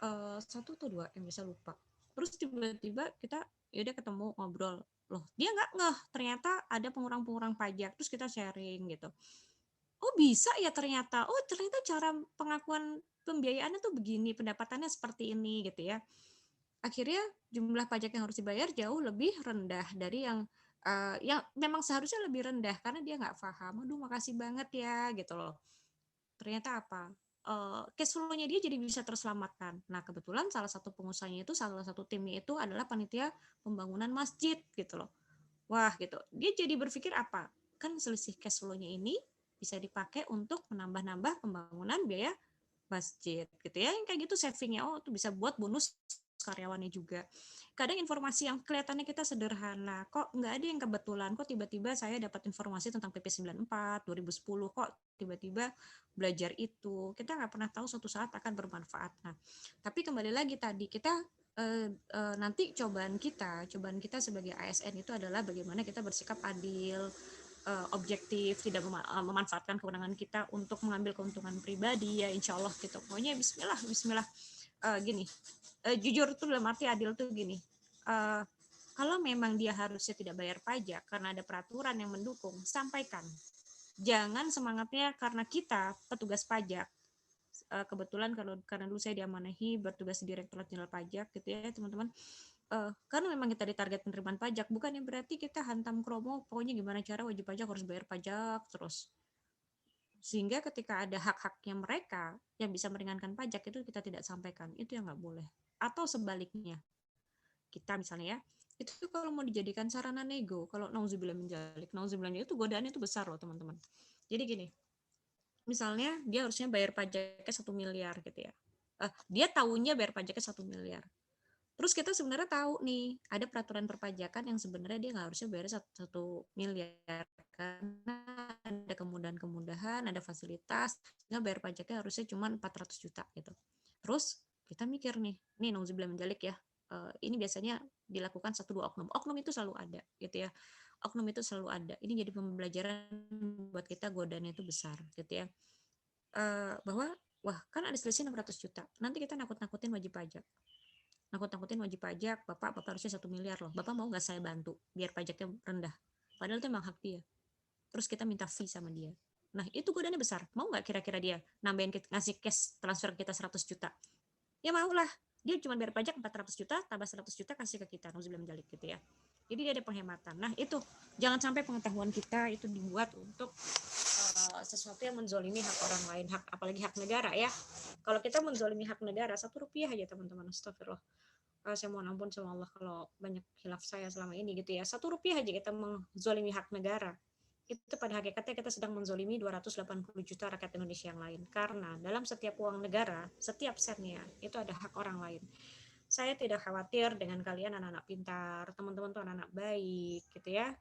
1 atau 2 M bisa lupa. Terus tiba-tiba kita ya udah ketemu ngobrol. Loh, dia nggak ngeh ternyata ada pengurang-pengurang pajak. Terus kita sharing gitu. Oh bisa ya ternyata. Oh ternyata cara pengakuan pembiayaannya tuh begini, pendapatannya seperti ini gitu ya. Akhirnya jumlah pajak yang harus dibayar jauh lebih rendah dari yang memang seharusnya lebih rendah karena dia nggak paham. Aduh makasih banget ya gitu loh. Ternyata apa? Cash flow-nya dia jadi bisa terselamatkan. Nah kebetulan salah satu pengusahanya itu, salah satu timnya itu adalah panitia pembangunan masjid gitu loh. Wah gitu. Dia jadi berpikir apa? Kan selisih cash flow-nya ini bisa dipakai untuk menambah-nambah pembangunan biaya masjid gitu ya. Yang kayak gitu savingnya, oh tuh bisa buat bonus karyawannya juga. Kadang informasi yang kelihatannya kita sederhana, kok nggak ada yang kebetulan, kok tiba-tiba saya dapat informasi tentang PP 94, 2010, kok tiba-tiba belajar itu. Kita nggak pernah tahu suatu saat akan bermanfaat. Nah, tapi kembali lagi tadi, kita nanti cobaan kita sebagai ASN itu adalah bagaimana kita bersikap adil, objektif, tidak memanfaatkan kewenangan kita untuk mengambil keuntungan pribadi ya insya Allah gitu. Pokoknya Bismillah, Bismillah. Gini, jujur tuh dalam arti adil tuh gini. Kalau memang dia harusnya tidak bayar pajak karena ada peraturan yang mendukung, sampaikan. Jangan semangatnya karena kita petugas pajak. Kebetulan karena dulu saya diamanahi bertugas di Direktorat Jenderal Pajak gitu ya teman-teman. Karena memang kita ditarget penerimaan pajak, bukan yang berarti kita hantam kromo, pokoknya gimana cara wajib pajak harus bayar pajak terus. Sehingga ketika ada hak-haknya mereka yang bisa meringankan pajak itu kita tidak sampaikan, itu yang nggak boleh. Atau sebaliknya, kita misalnya ya, itu kalau mau dijadikan sarana nego, kalau nauzubillah min dzalik, nauzubillah itu godaannya itu besar loh teman-teman. Jadi gini, misalnya dia harusnya bayar pajaknya 1 miliar gitu ya. Dia tahunya bayar pajaknya 1 miliar. Terus kita sebenarnya tahu nih, ada peraturan perpajakan yang sebenarnya dia nggak harusnya bayar 1 miliar karena ada kemudahan-kemudahan, ada fasilitas, sehingga bayar pajaknya harusnya cuma 400 juta gitu. Terus kita mikir nih nauzubillah min dzalik ya, ini biasanya dilakukan 1-2 oknum. Oknum itu selalu ada gitu ya. Oknum itu selalu ada. Ini jadi pembelajaran buat kita, godaannya itu besar gitu ya. Bahwa wah kan ada selisih 600 juta. Nanti kita nakut-nakutin wajib pajak. Bapak harusnya 1 miliar loh. Bapak mau nggak saya bantu biar pajaknya rendah? Padahal itu memang hak dia. Terus kita minta fee sama dia. Nah itu godaannya besar. Mau nggak kira-kira dia nambahin ngasih cash transfer kita 100 juta? Ya mau lah. Dia cuma bayar pajak 400 juta, tambah 100 juta kasih ke kita. Nauzubillah min dzalik gitu ya. Jadi dia ada penghematan. Nah itu jangan sampai pengetahuan kita itu dibuat untuk sesuatu yang menzolimi hak orang lain, apalagi hak negara ya. Kalau kita menzolimi hak negara, 1 rupiah aja teman-teman, astagfirullah. Saya mohon ampun sama Allah kalau banyak khilaf saya selama ini gitu ya. 1 rupiah aja kita menzolimi hak negara. Itu pada hakikatnya kita sedang menzolimi 280 juta rakyat Indonesia yang lain. Karena dalam setiap uang negara, setiap sennya, itu ada hak orang lain. Saya tidak khawatir dengan kalian anak-anak pintar, teman-teman tuh anak-anak baik gitu ya.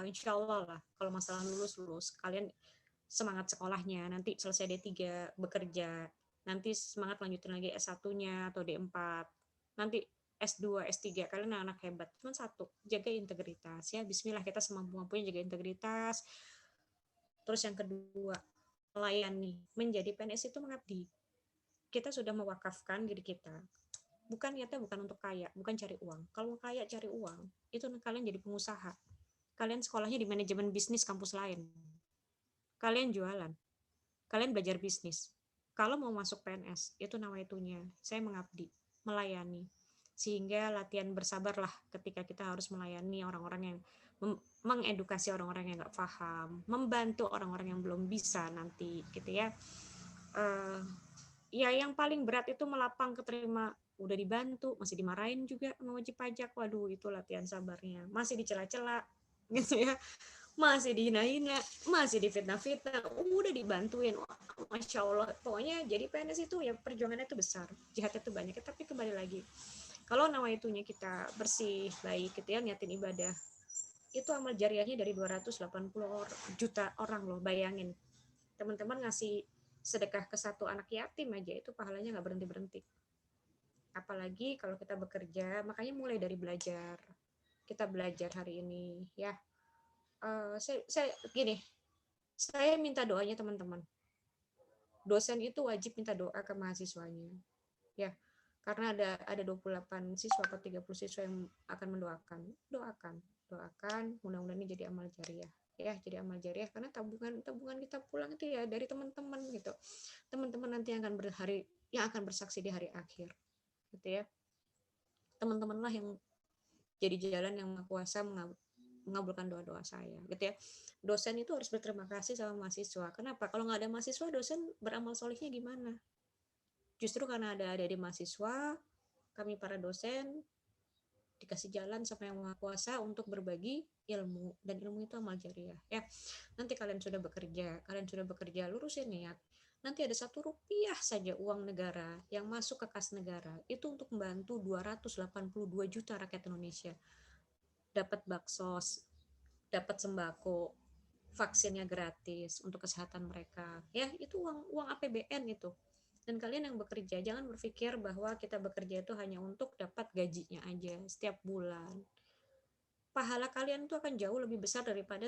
Insya Allah lah, kalau masalah lulus, kalian semangat sekolahnya, nanti selesai D3 bekerja, nanti semangat lanjutin lagi S1-nya atau D4, nanti S2, S3, kalian anak hebat. Cuma satu, jaga integritas ya. Bismillah, kita semampu-mampunya jaga integritas. Terus yang kedua, melayani. Menjadi PNS itu mengabdi. Kita sudah mewakafkan diri kita. Niatnya bukan untuk kaya, bukan cari uang. Kalau kaya cari uang, itu kalian jadi pengusaha. Kalian sekolahnya di manajemen bisnis kampus lain. Kalian jualan. Kalian belajar bisnis. Kalau mau masuk PNS, itu nama itunya. Saya mengabdi, melayani. Sehingga latihan bersabarlah ketika kita harus melayani orang-orang yang mengedukasi orang-orang yang nggak paham, membantu orang-orang yang belum bisa nanti gitu ya. Ya yang paling berat itu melapang keterima, udah dibantu masih dimarahin juga sama wajib pajak, waduh itu latihan sabarnya, masih dicela-cela gitu ya, masih dihina-hina, masih difitnah-fitnah, udah dibantuin, wah, Masya Allah. Pokoknya jadi PNS itu ya perjuangannya itu besar, jihadnya itu banyak, tapi kembali lagi, kalau nawaitunya kita bersih, baik gitu ya, niatin ibadah, itu amal jariahnya dari 280 juta orang loh, bayangin. Teman-teman ngasih sedekah ke satu anak yatim aja, itu pahalanya nggak berhenti-berhenti. Apalagi kalau kita bekerja, makanya mulai dari belajar. Kita belajar hari ini, ya. Saya minta doanya teman-teman. Dosen itu wajib minta doa ke mahasiswanya, ya. Karena ada 28 siswa atau 30 siswa yang akan mendoakan. Doakan, mudah-mudahan ini jadi amal jariah. Ya, jadi amal jariah karena tabungan kita pulang itu ya dari teman-teman gitu. Teman-teman nanti yang akan bersaksi di hari akhir. Gitu ya. Teman-teman lah yang jadi jalan yang Maha Kuasa mengabulkan doa-doa saya, gitu ya. Dosen itu harus berterima kasih sama mahasiswa. Kenapa? Kalau nggak ada mahasiswa, dosen beramal solihnya gimana? Justru karena ada di mahasiswa, kami para dosen dikasih jalan sama Yang Maha Kuasa untuk berbagi ilmu, dan ilmu itu amal jariah. Ya, nanti kalian sudah bekerja, lurusin niat. Nanti ada 1 rupiah saja uang negara yang masuk ke kas negara, itu untuk membantu 282 juta rakyat Indonesia. Dapat baksos, dapat sembako, vaksinnya gratis untuk kesehatan mereka. Ya, itu uang APBN itu. Dan kalian yang bekerja, jangan berpikir bahwa kita bekerja itu hanya untuk dapat gajinya aja setiap bulan. Pahala kalian itu akan jauh lebih besar daripada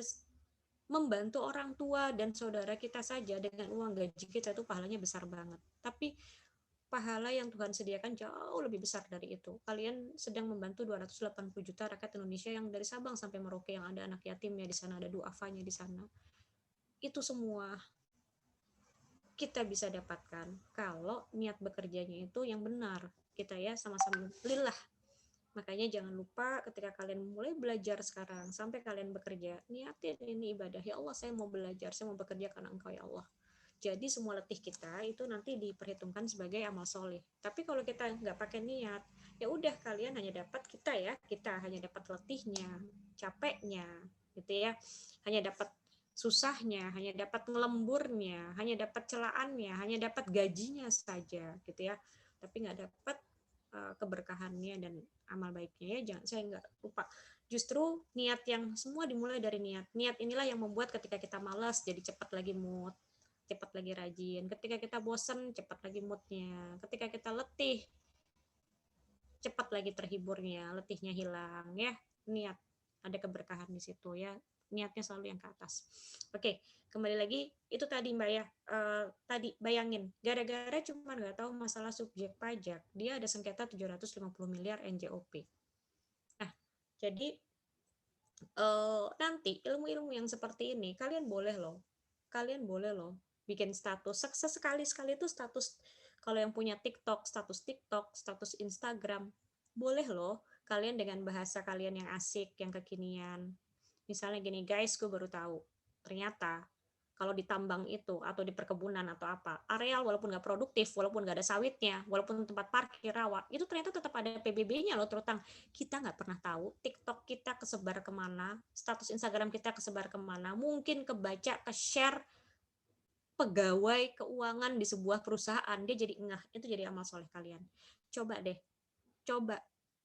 membantu orang tua dan saudara kita saja dengan uang gaji kita, itu pahalanya besar banget. Tapi pahala yang Tuhan sediakan jauh lebih besar dari itu. Kalian sedang membantu 280 juta rakyat Indonesia yang dari Sabang sampai Merauke, yang ada anak yatimnya di sana, ada du'afanya di sana. Itu semua kita bisa dapatkan kalau niat bekerjanya itu yang benar. Kita ya sama-sama lillah. Makanya jangan lupa ketika kalian mulai belajar sekarang sampai kalian bekerja, niatin ini ibadah. Ya Allah, saya mau belajar, saya mau bekerja karena Engkau ya Allah. Jadi semua letih kita itu nanti diperhitungkan sebagai amal soleh. Tapi kalau kita nggak pakai niat, ya udah kalian hanya dapat kita hanya dapat letihnya, capeknya, gitu ya. Hanya dapat susahnya, hanya dapat ngelemburnya, hanya dapat celaannya, hanya dapat gajinya saja, gitu ya. Tapi nggak dapat keberkahannya dan amal baiknya, ya. Saya nggak lupa. Justru niat yang semua dimulai dari niat. Niat inilah yang membuat ketika kita malas jadi cepat lagi mood, cepat lagi rajin. Ketika kita bosan, cepat lagi moodnya. Ketika kita letih, cepat lagi terhiburnya, letihnya hilang, ya. Niat, ada keberkahan di situ, ya. Niatnya selalu yang ke atas. Oke, kembali lagi, itu tadi Mbak ya, tadi bayangin, gara-gara cuma nggak tahu masalah subjek pajak, dia ada sengketa 750 miliar NJOP. Nah, jadi nanti ilmu-ilmu yang seperti ini, kalian boleh loh bikin status, sekali-sekali itu status, kalau yang punya TikTok, status Instagram, boleh loh kalian dengan bahasa kalian yang asik, yang kekinian. Misalnya gini, guys, gue baru tahu, ternyata kalau di tambang itu, atau di perkebunan, atau apa, areal walaupun nggak produktif, walaupun nggak ada sawitnya, walaupun tempat parkir rawa, itu ternyata tetap ada PBB-nya loh, terutang. Kita nggak pernah tahu, TikTok kita kesebar kemana, status Instagram kita kesebar kemana, mungkin kebaca, ke-share pegawai keuangan di sebuah perusahaan, dia jadi ngeh, itu jadi amal soleh kalian. Coba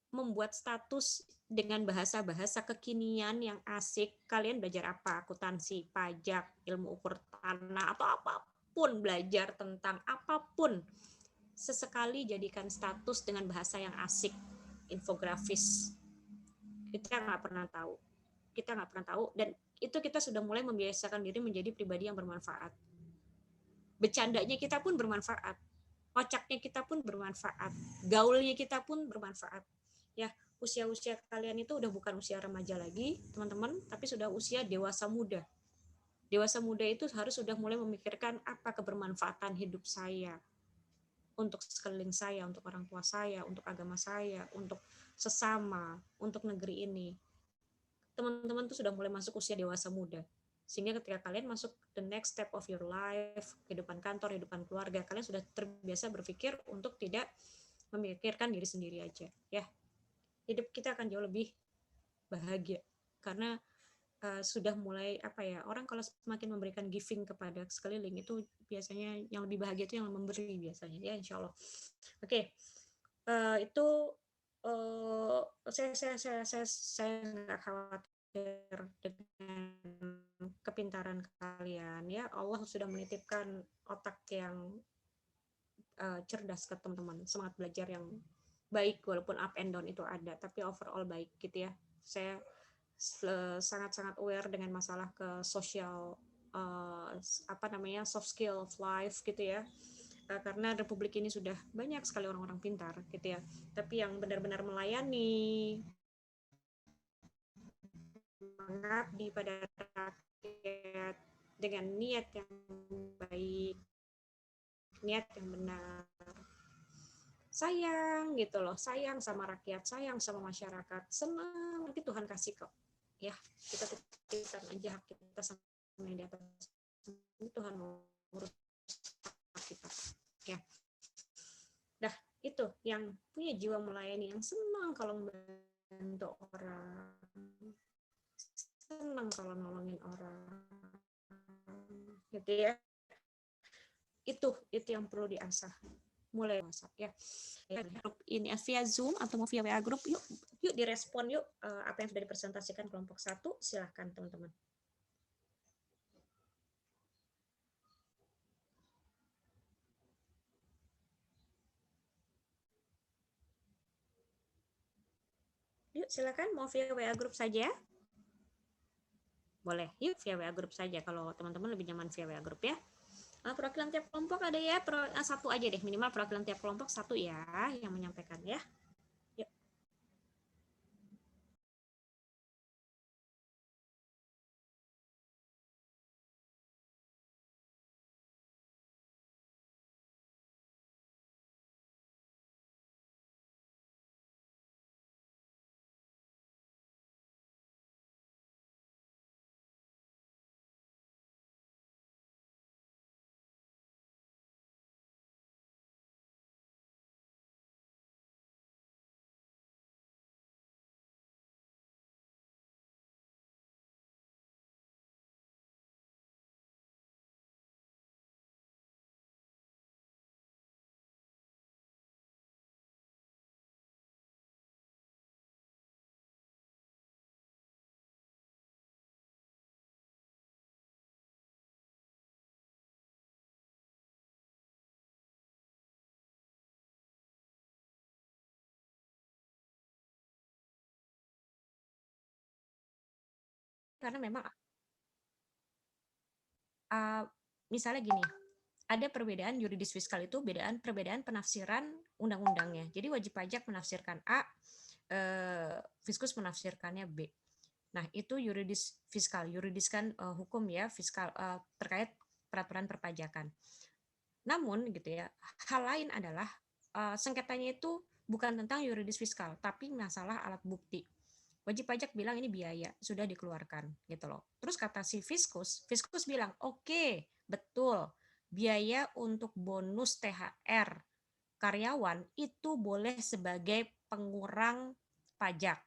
membuat status dengan bahasa-bahasa kekinian yang asik. Kalian belajar apa? Akuntansi, pajak, ilmu ukur tanah, atau apapun, belajar tentang apapun. Sesekali jadikan status dengan bahasa yang asik, infografis. Kita nggak pernah tahu. Dan itu kita sudah mulai membiasakan diri menjadi pribadi yang bermanfaat. Bercandanya kita pun bermanfaat. Kocaknya kita pun bermanfaat. Gaulnya kita pun bermanfaat. Ya, usia-usia kalian itu udah bukan usia remaja lagi, teman-teman, tapi sudah usia dewasa muda. Dewasa muda itu harus sudah mulai memikirkan apa kebermanfaatan hidup saya. untuk sekeliling saya, untuk orang tua saya, untuk agama saya, untuk sesama, untuk negeri ini. Teman-teman tuh sudah mulai masuk usia dewasa muda. Sehingga ketika kalian masuk the next step of your life, kehidupan kantor, kehidupan keluarga, kalian sudah terbiasa berpikir untuk tidak memikirkan diri sendiri aja. Ya, hidup kita akan jauh lebih bahagia karena sudah mulai orang kalau semakin memberikan giving kepada sekeliling itu biasanya yang lebih bahagia itu yang memberi biasanya ya, insya Allah. Oke. Itu saya nggak khawatir dengan kepintaran kalian ya. Allah sudah menitipkan otak yang cerdas ke teman-teman, semangat belajar yang baik walaupun up and down itu ada, tapi overall baik gitu ya. Saya sangat-sangat aware dengan masalah ke sosial soft skill of life gitu ya, karena Republik ini sudah banyak sekali orang-orang pintar gitu ya, tapi yang benar-benar melayani, mengabdi pada rakyat dengan niat yang baik, niat yang benar, sayang gitu loh, sayang sama rakyat, sayang sama masyarakat, senang nanti Tuhan kasih kok. Ya, kita titipkan aja hak kita sama yang di atas. Tuhan mau urus hak kita. Ya. Dah, itu yang punya jiwa melayani, yang senang kalau membantu orang, senang kalau nolongin orang. Gitu ya. Itu yang perlu diasah. Mulai WhatsApp ya. Ini via Zoom atau mau via WA group, yuk direspon yuk apa yang sudah dipresentasikan kelompok 1, silahkan teman-teman. Yuk silakan, mau via WA group saja. Boleh, yuk via WA group saja kalau teman-teman lebih nyaman via WA group ya. Perwakilan tiap kelompok ada ya, satu aja deh, minimal perwakilan tiap kelompok satu ya yang menyampaikan ya. Yuk. Karena memang misalnya gini, ada perbedaan yuridis fiskal itu perbedaan penafsiran undang-undangnya. Jadi wajib pajak menafsirkan A, fiskus menafsirkannya B. Nah, itu yuridis fiskal, yuridis kan hukum ya, fiskal terkait peraturan perpajakan. Namun gitu ya, hal lain adalah sengketanya itu bukan tentang yuridis fiskal, tapi masalah alat bukti. Wajib pajak bilang ini biaya, sudah dikeluarkan gitu loh. Terus kata si fiskus bilang, oke, betul, biaya untuk bonus THR karyawan itu boleh sebagai pengurang pajak.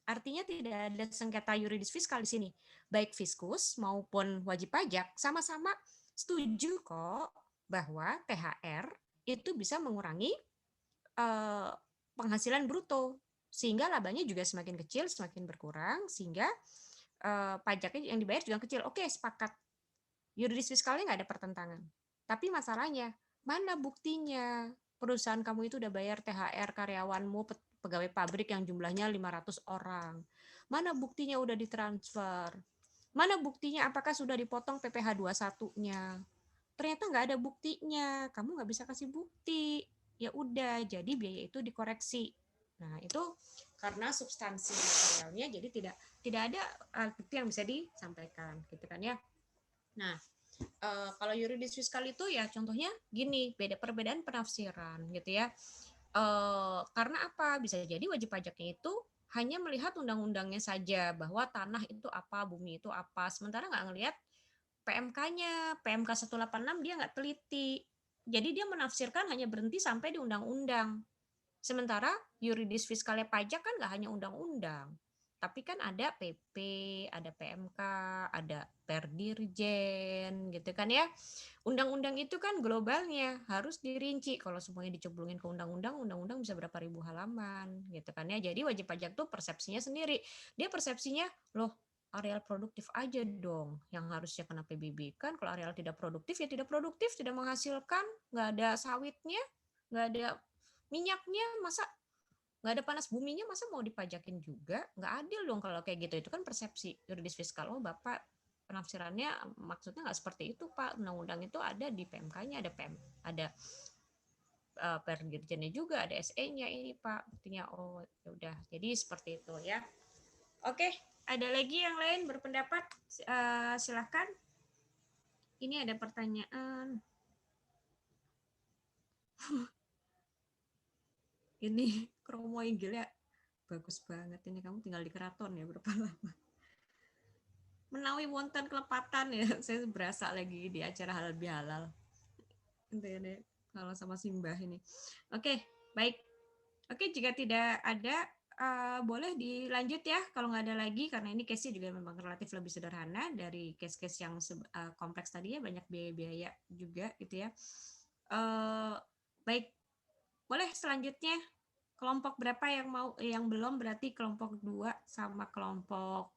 Artinya tidak ada sengketa yuridis fiskal di sini. Baik fiskus maupun wajib pajak sama-sama setuju kok bahwa THR itu bisa mengurangi penghasilan bruto, sehingga labanya juga semakin kecil, semakin berkurang, sehingga pajaknya yang dibayar juga kecil. Oke, sepakat. Yuridis fiskalnya nggak ada pertentangan. Tapi masalahnya, mana buktinya? Perusahaan kamu itu udah bayar THR karyawanmu, pegawai pabrik yang jumlahnya 500 orang. Mana buktinya udah ditransfer? Mana buktinya apakah sudah dipotong PPh 21-nya? Ternyata nggak ada buktinya. Kamu nggak bisa kasih bukti. Ya udah, jadi biaya itu dikoreksi. Nah, itu karena substansi materialnya jadi tidak ada alat bukti yang bisa disampaikan, gitu kan ya. Nah, Kalau yuridis fiskal itu ya contohnya gini, perbedaan penafsiran gitu ya. Karena apa? Bisa jadi wajib pajaknya itu hanya melihat undang-undangnya saja, bahwa tanah itu apa, bumi itu apa, sementara nggak ngelihat PMK-nya, PMK 186 dia nggak teliti. Jadi dia menafsirkan hanya berhenti sampai di undang-undang. Sementara yuridis fiskalnya pajak kan nggak hanya undang-undang, tapi kan ada PP, ada PMK, ada Perdirjen, gitu kan ya. Undang-undang itu kan globalnya harus dirinci. Kalau semuanya dicemplungin ke undang-undang, undang-undang bisa berapa ribu halaman, gitu kan ya. Jadi wajib pajak tuh persepsinya sendiri. Dia persepsinya, loh areal produktif aja dong yang harusnya kena PBB. Kan kalau areal tidak produktif ya tidak produktif, tidak menghasilkan, nggak ada sawitnya, nggak ada minyaknya, masa nggak ada panas buminya, masa mau dipajakin juga? Nggak adil dong kalau kayak gitu. Itu kan persepsi yuridis fiskal. Oh Bapak penafsirannya maksudnya nggak seperti itu Pak. Undang-undang itu ada di PMK-nya, ada Perdirjennya juga, ada SE-nya ini Pak. Buktinya oh ya udah. Jadi seperti itu ya. Oke, ada lagi yang lain berpendapat? Silahkan. Ini ada pertanyaan. Ini Kromo Inggilnya bagus banget. Ini kamu tinggal di keraton ya berapa lama? Menawi wonten kelepatan ya. Saya berasa lagi di acara halal bihalal. Ini kalau sama Simbah ini. Oke, baik. Oke, jika tidak ada boleh dilanjut ya kalau nggak ada lagi, karena ini case-nya juga memang relatif lebih sederhana dari case-case yang kompleks tadi ya, banyak biaya-biaya juga gitu ya. Baik, boleh selanjutnya kelompok berapa yang belum, berarti kelompok 2 sama kelompok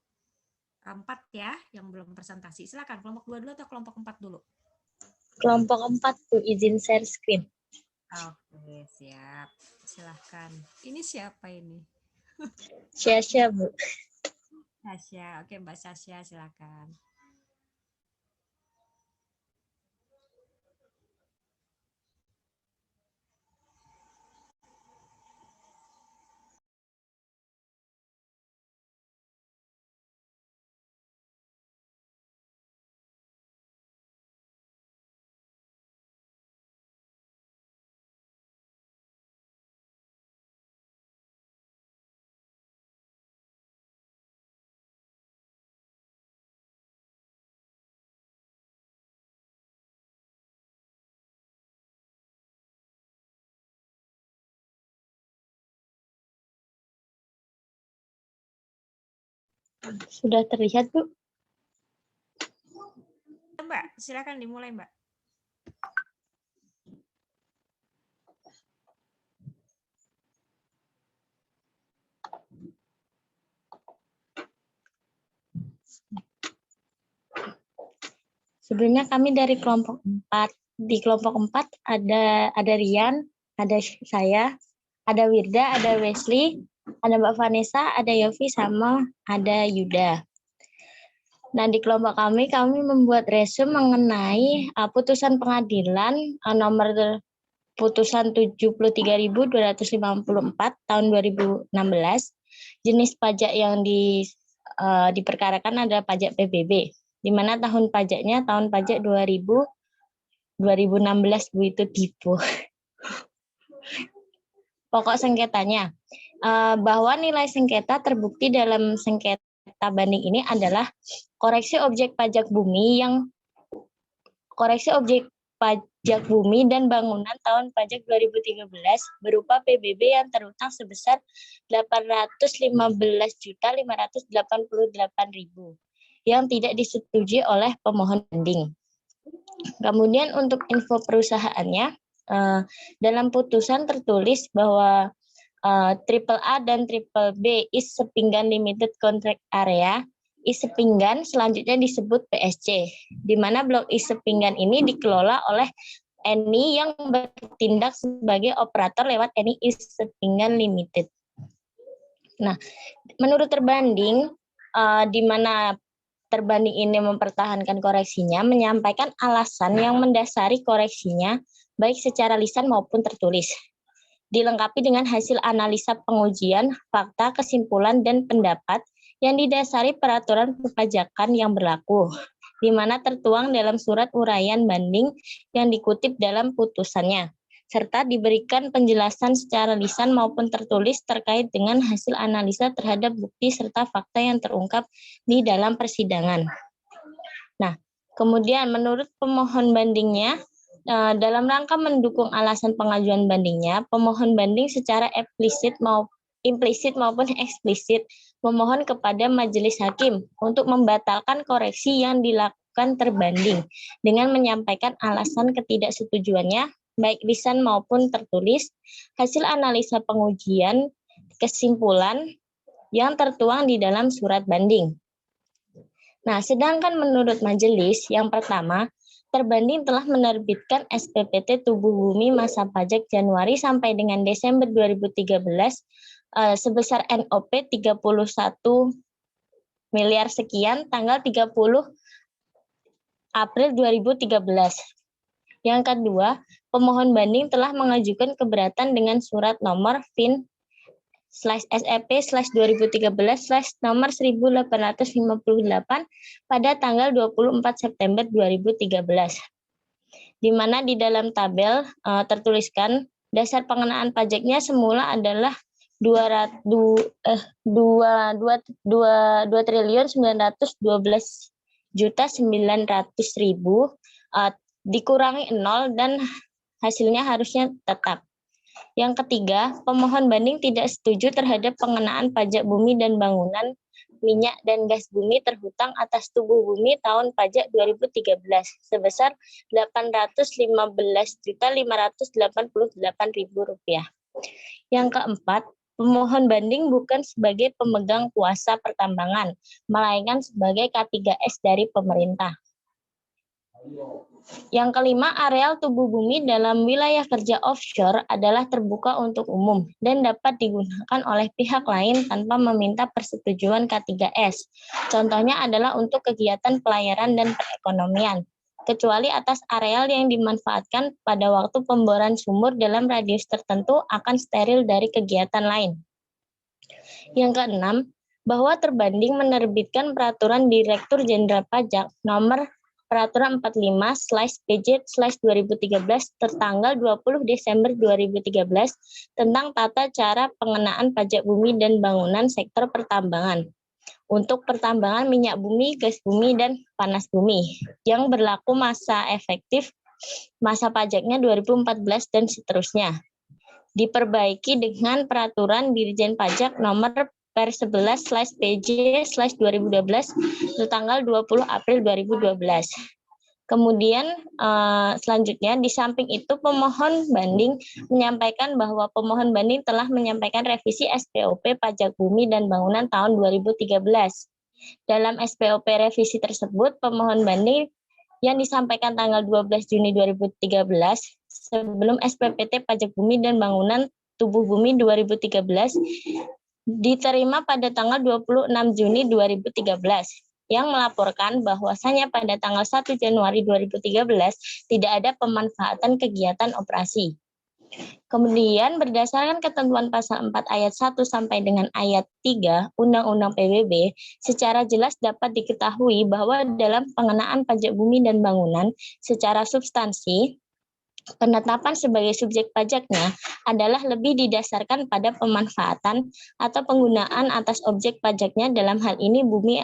4 ya yang belum presentasi. Silakan kelompok 2 dulu atau kelompok 4 dulu? Kelompok 4 Bu, izin share screen. Oke, siap. Silahkan. Ini siapa ini? Syasya Bu. Sasya. Oke, Mbak Sasya silakan. Sudah terlihat Bu? Mbak, silakan dimulai Mbak. Sebenarnya kami dari kelompok 4. Di kelompok 4 ada Rian, ada saya, ada Wirda, ada Wesley, ada Mbak Vanessa, ada Yofi, sama ada Yuda. Nah, di kelompok kami membuat resume mengenai putusan pengadilan nomor putusan 73.254 tahun 2016. Jenis pajak yang diperkarakan adalah pajak PBB, di mana tahun pajaknya tahun pajak 2016 Bu, itu tipu. Pokok sengketanya bahwa nilai sengketa terbukti dalam sengketa banding ini adalah koreksi objek pajak bumi dan bangunan tahun pajak 2013 berupa PBB yang terutang sebesar 815.588.000 yang tidak disetujui oleh pemohon banding. Kemudian untuk info perusahaannya, dalam putusan tertulis bahwa Triple A dan Triple B is Sepinggan Limited Contract Area, is Sepinggan selanjutnya disebut PSC, di mana blok is Sepinggan ini dikelola oleh ENI yang bertindak sebagai operator lewat ENI is Sepinggan Limited. Nah, menurut terbanding, di mana terbanding ini mempertahankan koreksinya, menyampaikan alasan yang mendasari koreksinya, baik secara lisan maupun tertulis. Dilengkapi dengan hasil analisa pengujian, fakta, kesimpulan, dan pendapat yang didasari peraturan perpajakan yang berlaku. di mana tertuang dalam surat uraian banding yang dikutip dalam putusannya, serta diberikan penjelasan secara lisan maupun tertulis terkait dengan hasil analisa terhadap bukti serta fakta yang terungkap di dalam persidangan. Nah, kemudian menurut pemohon bandingnya, dalam rangka mendukung alasan pengajuan bandingnya, pemohon banding secara implisit maupun eksplisit memohon kepada majelis hakim untuk membatalkan koreksi yang dilakukan terbanding dengan menyampaikan alasan ketidaksetujuannya, baik lisan maupun tertulis, hasil analisa pengujian, kesimpulan yang tertuang di dalam surat banding. Nah, sedangkan menurut majelis, yang pertama, terbanding telah menerbitkan SPPT Tubuh Bumi masa pajak Januari sampai dengan Desember 2013 sebesar NOP 31 miliar sekian tanggal 30 April 2013. Yang kedua, pemohon banding telah mengajukan keberatan dengan surat nomor FIN/SEP/2013/nomor 1858 pada tanggal 24 September 2013. Di mana di dalam tabel tertuliskan dasar pengenaan pajaknya semula adalah 2.912.900.000 dikurangi 0 dan hasilnya harusnya tetap. Yang ketiga, pemohon banding tidak setuju terhadap pengenaan pajak bumi dan bangunan, minyak dan gas bumi terhutang atas tubuh bumi tahun pajak 2013 sebesar Rp815.588.000. Yang keempat, pemohon banding bukan sebagai pemegang kuasa pertambangan, melainkan sebagai K3S dari pemerintah. Yang kelima, areal tubuh bumi dalam wilayah kerja offshore adalah terbuka untuk umum dan dapat digunakan oleh pihak lain tanpa meminta persetujuan K3S. Contohnya adalah untuk kegiatan pelayaran dan perekonomian, kecuali atas areal yang dimanfaatkan pada waktu pemboran sumur dalam radius tertentu akan steril dari kegiatan lain. Yang keenam, bahwa terbanding menerbitkan Peraturan Direktur Jenderal Pajak Nomor Peraturan 45/PJ/2013 tertanggal 20 Desember 2013 tentang tata cara pengenaan pajak bumi dan bangunan sektor pertambangan untuk pertambangan minyak bumi, gas bumi, dan panas bumi yang berlaku masa pajaknya 2014 dan seterusnya. Diperbaiki dengan Peraturan Dirjen Pajak Nomor Per 11/PJ/2012 tanggal 20 April 2012. Kemudian selanjutnya di samping itu pemohon banding menyampaikan bahwa pemohon banding telah menyampaikan revisi SPOP pajak bumi dan bangunan tahun 2013. Dalam SPOP revisi tersebut, pemohon banding yang disampaikan tanggal 12 Juni 2013 sebelum SPPT pajak bumi dan bangunan tubuh bumi 2013 diterima pada tanggal 26 Juni 2013 yang melaporkan bahwasanya pada tanggal 1 Januari 2013 tidak ada pemanfaatan kegiatan operasi. Kemudian berdasarkan ketentuan pasal 4 ayat 1 sampai dengan ayat 3 Undang-Undang PBB, secara jelas dapat diketahui bahwa dalam pengenaan pajak bumi dan bangunan secara substansi, penetapan sebagai subjek pajaknya adalah lebih didasarkan pada pemanfaatan atau penggunaan atas objek pajaknya dalam hal ini bumi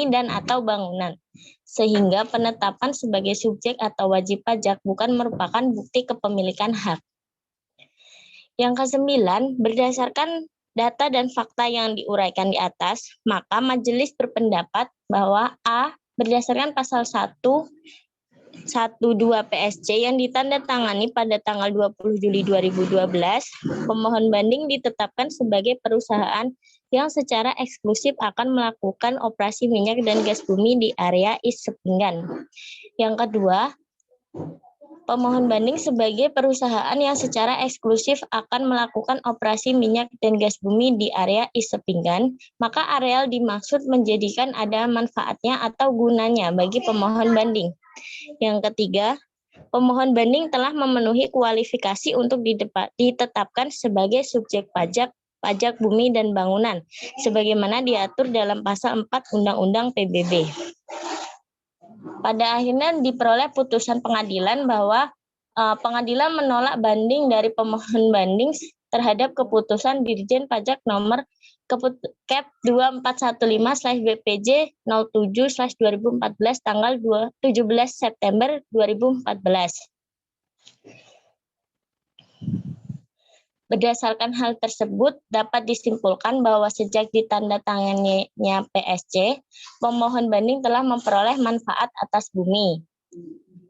dan atau bangunan. Sehingga penetapan sebagai subjek atau wajib pajak bukan merupakan bukti kepemilikan hak. Yang kesembilan, berdasarkan data dan fakta yang diuraikan di atas, maka majelis berpendapat bahwa A. Berdasarkan pasal 112 PSC yang ditandatangani pada tanggal 20 Juli 2012, pemohon banding ditetapkan sebagai perusahaan yang secara eksklusif akan melakukan operasi minyak dan gas bumi di area East Sepinggan. Yang kedua, pemohon banding sebagai perusahaan yang secara eksklusif akan melakukan operasi minyak dan gas bumi di area East Sepinggan, maka areal dimaksud menjadikan ada manfaatnya atau gunanya bagi pemohon banding. Yang ketiga, pemohon banding telah memenuhi kualifikasi untuk ditetapkan sebagai subjek pajak bumi dan bangunan, sebagaimana diatur dalam pasal 4 Undang-Undang PBB. pada akhirnya diperoleh putusan pengadilan bahwa pengadilan menolak banding dari pemohon banding terhadap keputusan Dirjen Pajak nomor Kep 2415/BPJ 07/2014 tanggal 17 September 2014. Berdasarkan hal tersebut, dapat disimpulkan bahwa sejak ditandatanganinya PSC, pemohon banding telah memperoleh manfaat atas bumi.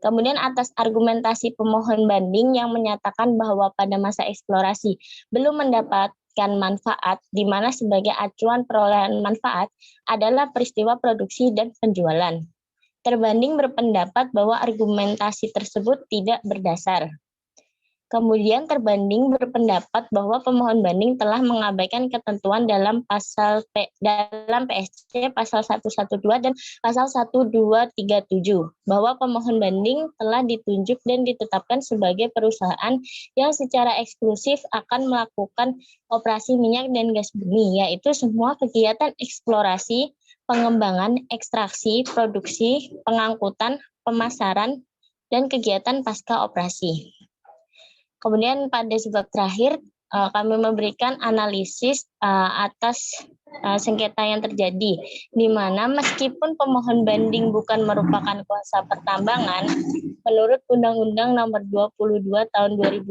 Kemudian atas argumentasi pemohon banding yang menyatakan bahwa pada masa eksplorasi belum mendapatkan manfaat, di mana sebagai acuan perolehan manfaat adalah peristiwa produksi dan penjualan. Terbanding berpendapat bahwa argumentasi tersebut tidak berdasar. Kemudian terbanding berpendapat bahwa pemohon banding telah mengabaikan ketentuan dalam dalam PSC pasal 112 dan pasal 1237 bahwa pemohon banding telah ditunjuk dan ditetapkan sebagai perusahaan yang secara eksklusif akan melakukan operasi minyak dan gas bumi, yaitu semua kegiatan eksplorasi, pengembangan, ekstraksi, produksi, pengangkutan, pemasaran, dan kegiatan pasca operasi. Kemudian pada sebab terakhir, kami memberikan analisis atas sengketa yang terjadi, di mana meskipun pemohon banding bukan merupakan kuasa pertambangan, menurut Undang-Undang Nomor 22 Tahun 2001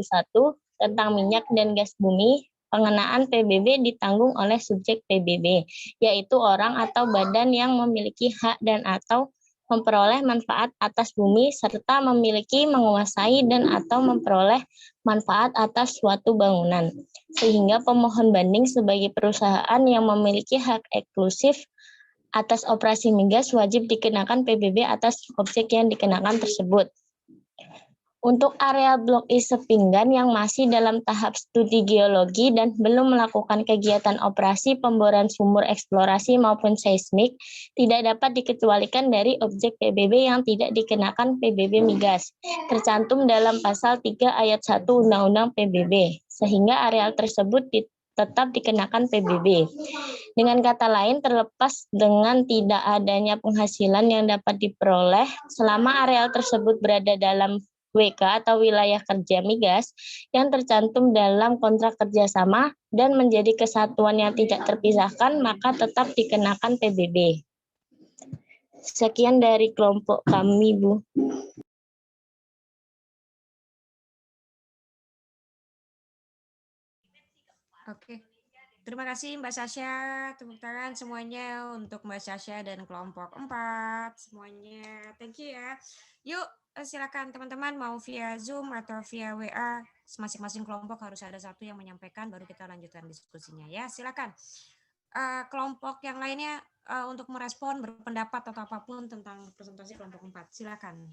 tentang minyak dan gas bumi, pengenaan PBB ditanggung oleh subjek PBB, yaitu orang atau badan yang memiliki hak dan atau memperoleh manfaat atas bumi serta memiliki, menguasai, dan atau memperoleh manfaat atas suatu bangunan. Sehingga pemohon banding sebagai perusahaan yang memiliki hak eksklusif atas operasi migas wajib dikenakan PBB atas objek yang dikenakan tersebut. Untuk area Blok I Sepinggan yang masih dalam tahap studi geologi dan belum melakukan kegiatan operasi pemboran sumur eksplorasi maupun seismik, tidak dapat dikecualikan dari objek PBB yang tidak dikenakan PBB migas, tercantum dalam pasal 3 ayat 1 Undang-Undang PBB, sehingga areal tersebut tetap dikenakan PBB. Dengan kata lain, terlepas dengan tidak adanya penghasilan yang dapat diperoleh, selama areal tersebut berada dalam WK atau wilayah kerja migas yang tercantum dalam kontrak kerjasama dan menjadi kesatuan yang tidak terpisahkan, maka tetap dikenakan PBB. Sekian dari kelompok kami, Bu. Oke. Terima kasih Mbak Sasha. Tepuk tangan semuanya untuk Mbak Sasha dan kelompok 4 semuanya. Thank you ya. Yuk, silakan teman-teman mau via Zoom atau via WA. Masing-masing kelompok harus ada satu yang menyampaikan, baru kita lanjutkan diskusinya ya. Silakan. Kelompok yang lainnya untuk merespon, berpendapat atau apapun tentang presentasi kelompok 4. Silakan.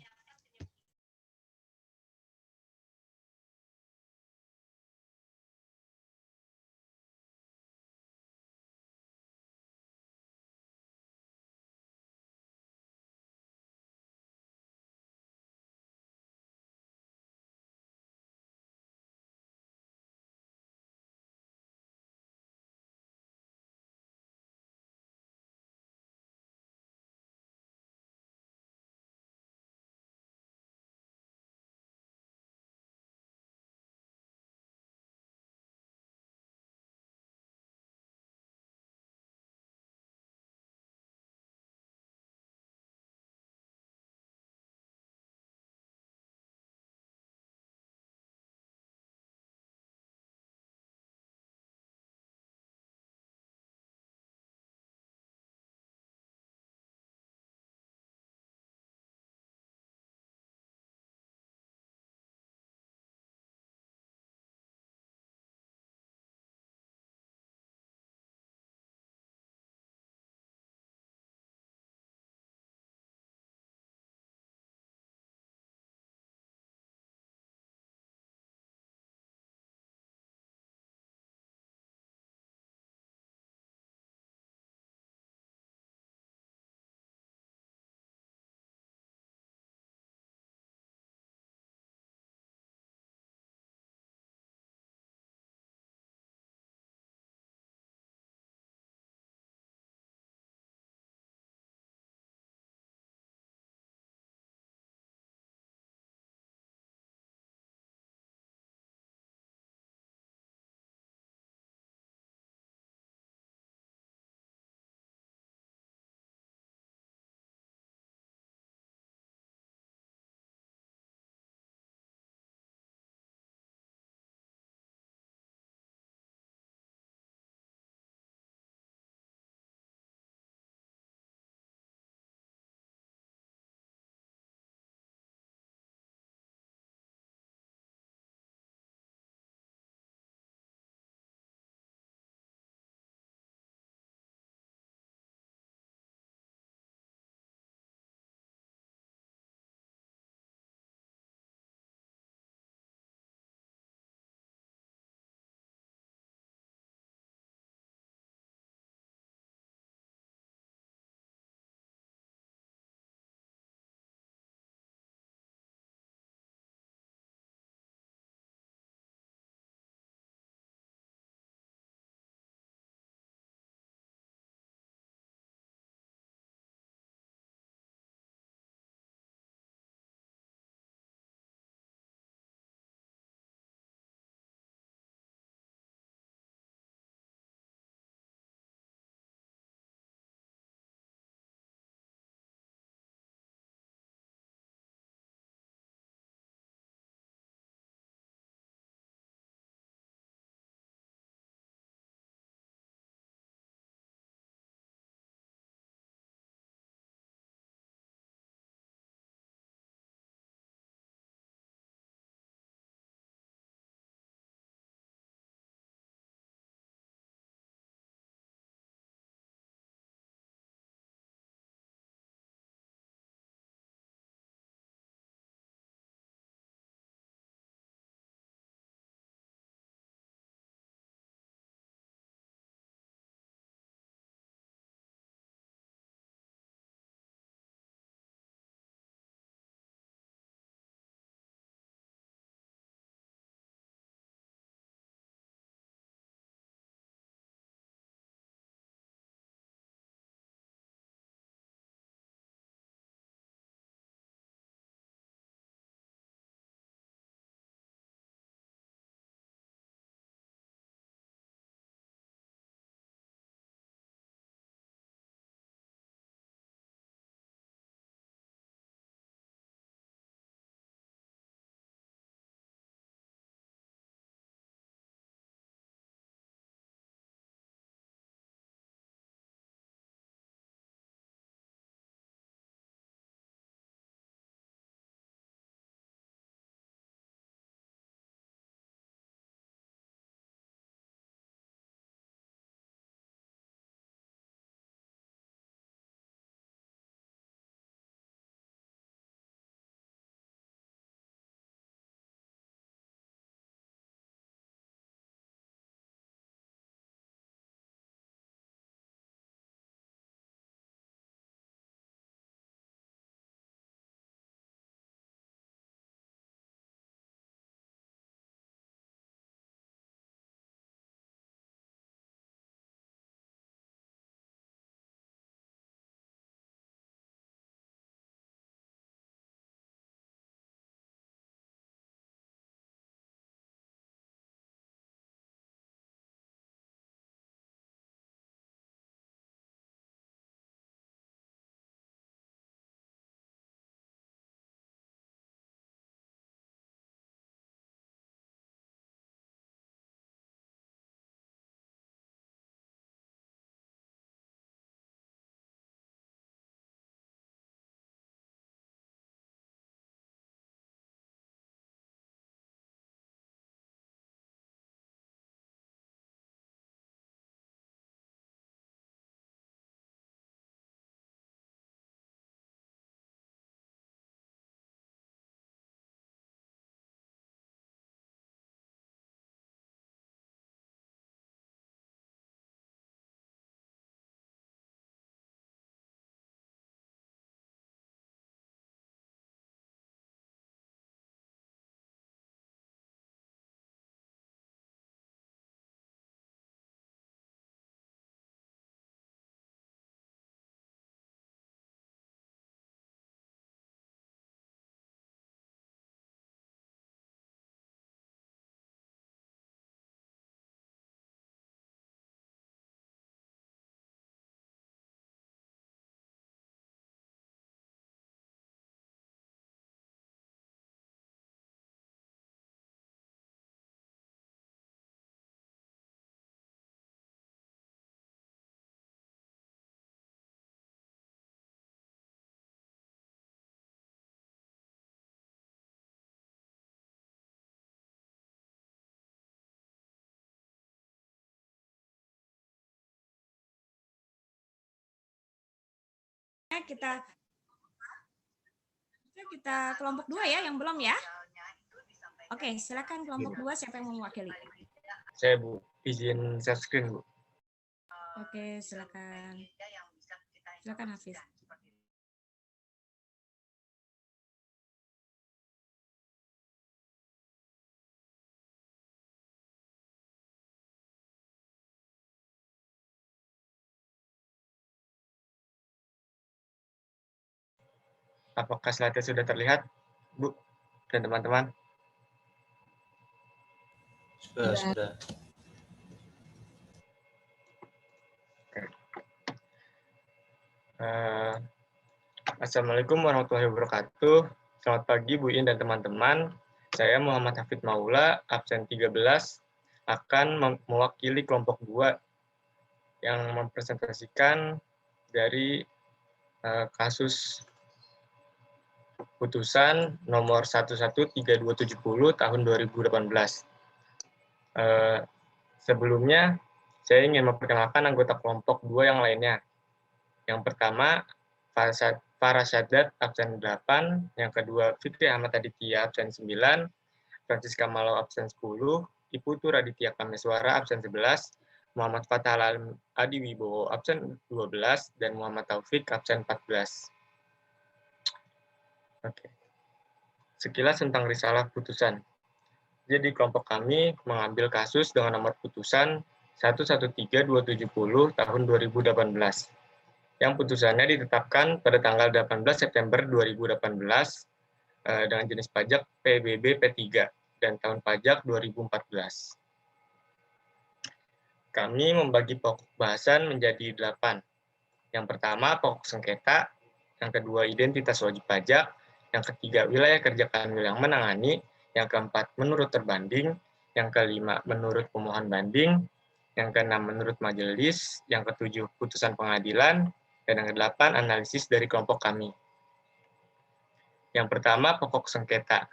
selanjutnya kita kelompok 2 ya, yang belum ya. Oke, silakan kelompok 2 siapa yang mau mewakili? Saya Bu, izin share screen Bu. Oke, silakan. Silakan Hafiz. Apakah slide-nya sudah terlihat, Bu dan teman-teman? Sudah. Assalamualaikum warahmatullahi wabarakatuh. Selamat pagi Bu In dan teman-teman. Saya Muhammad Hafid Maula, absen 13, akan mewakili kelompok 2 yang mempresentasikan dari kasus putusan nomor 113270 tahun 2018. Sebelumnya, saya ingin memperkenalkan anggota kelompok 2 yang lainnya. Yang pertama, Farah Syadat, absen 8. Yang kedua, Fikri Ahmad Aditya, absen 9. Francisca Malau, absen 10. Iputu Raditya Kameswara, absen 11. Muhammad Fatah Adi Wibowo, absen 12. Dan Muhammad Taufik, absen 14. Oke. Sekilas tentang risalah putusan. Jadi kelompok kami mengambil kasus dengan nomor putusan 113270 tahun 2018. Yang putusannya ditetapkan pada tanggal 18 September 2018 dengan jenis pajak PBB P3 dan tahun pajak 2014. Kami membagi pokok bahasan menjadi 8. Yang pertama, pokok sengketa. Yang kedua, identitas wajib pajak. Yang ketiga, wilayah kerja kanwil yang menangani. Yang keempat, menurut terbanding. Yang kelima, menurut pemohon banding. Yang keenam, menurut majelis. Yang ketujuh, putusan pengadilan. Dan yang kedelapan, analisis dari kelompok kami. Yang pertama, pokok sengketa.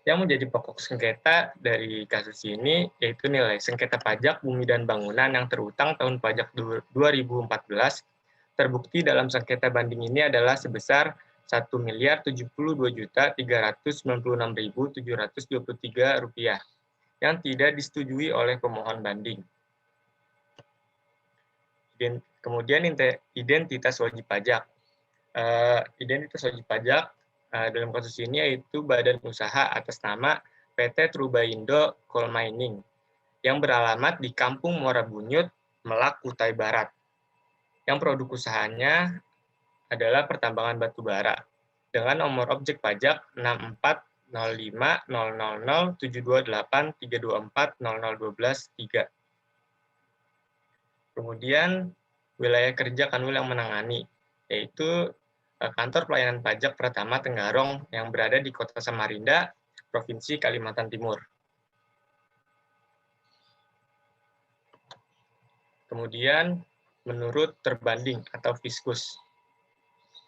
Yang menjadi pokok sengketa dari kasus ini yaitu nilai sengketa pajak bumi dan bangunan yang terutang tahun pajak 2014 terbukti dalam sengketa banding ini adalah sebesar Rp1.396.723 yang tidak disetujui oleh pemohon banding. Kemudian identitas wajib pajak. Identitas wajib pajak dalam kasus ini yaitu badan usaha atas nama PT Trubaindo Coal Mining yang beralamat di Kampung Muara Bunyut, Melak, Kutai Barat. Yang produk usahanya adalah pertambangan batu bara dengan nomor objek pajak 6405007283240012-3. Kemudian wilayah kerja kanwil yang menangani, yaitu Kantor Pelayanan Pajak Pratama Tenggarong yang berada di Kota Samarinda, Provinsi Kalimantan Timur. Kemudian menurut terbanding atau fiskus.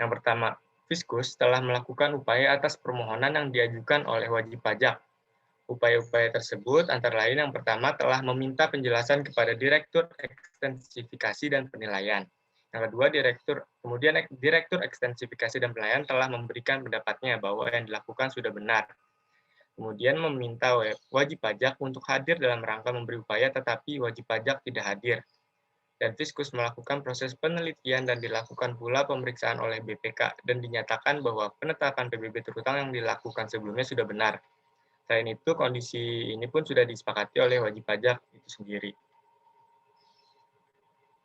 Yang pertama, fiskus telah melakukan upaya atas permohonan yang diajukan oleh wajib pajak. Upaya-upaya tersebut antara lain yang pertama telah meminta penjelasan kepada Direktur Ekstensifikasi dan Penilaian. Yang kedua, Direktur Ekstensifikasi dan Penilaian telah memberikan pendapatnya bahwa yang dilakukan sudah benar. Kemudian meminta wajib pajak untuk hadir dalam rangka memberi upaya tetapi wajib pajak tidak hadir. Dan fiskus melakukan proses penelitian dan dilakukan pula pemeriksaan oleh BPK dan dinyatakan bahwa penetapan PBB terutang yang dilakukan sebelumnya sudah benar. Selain itu, kondisi ini pun sudah disepakati oleh wajib pajak itu sendiri.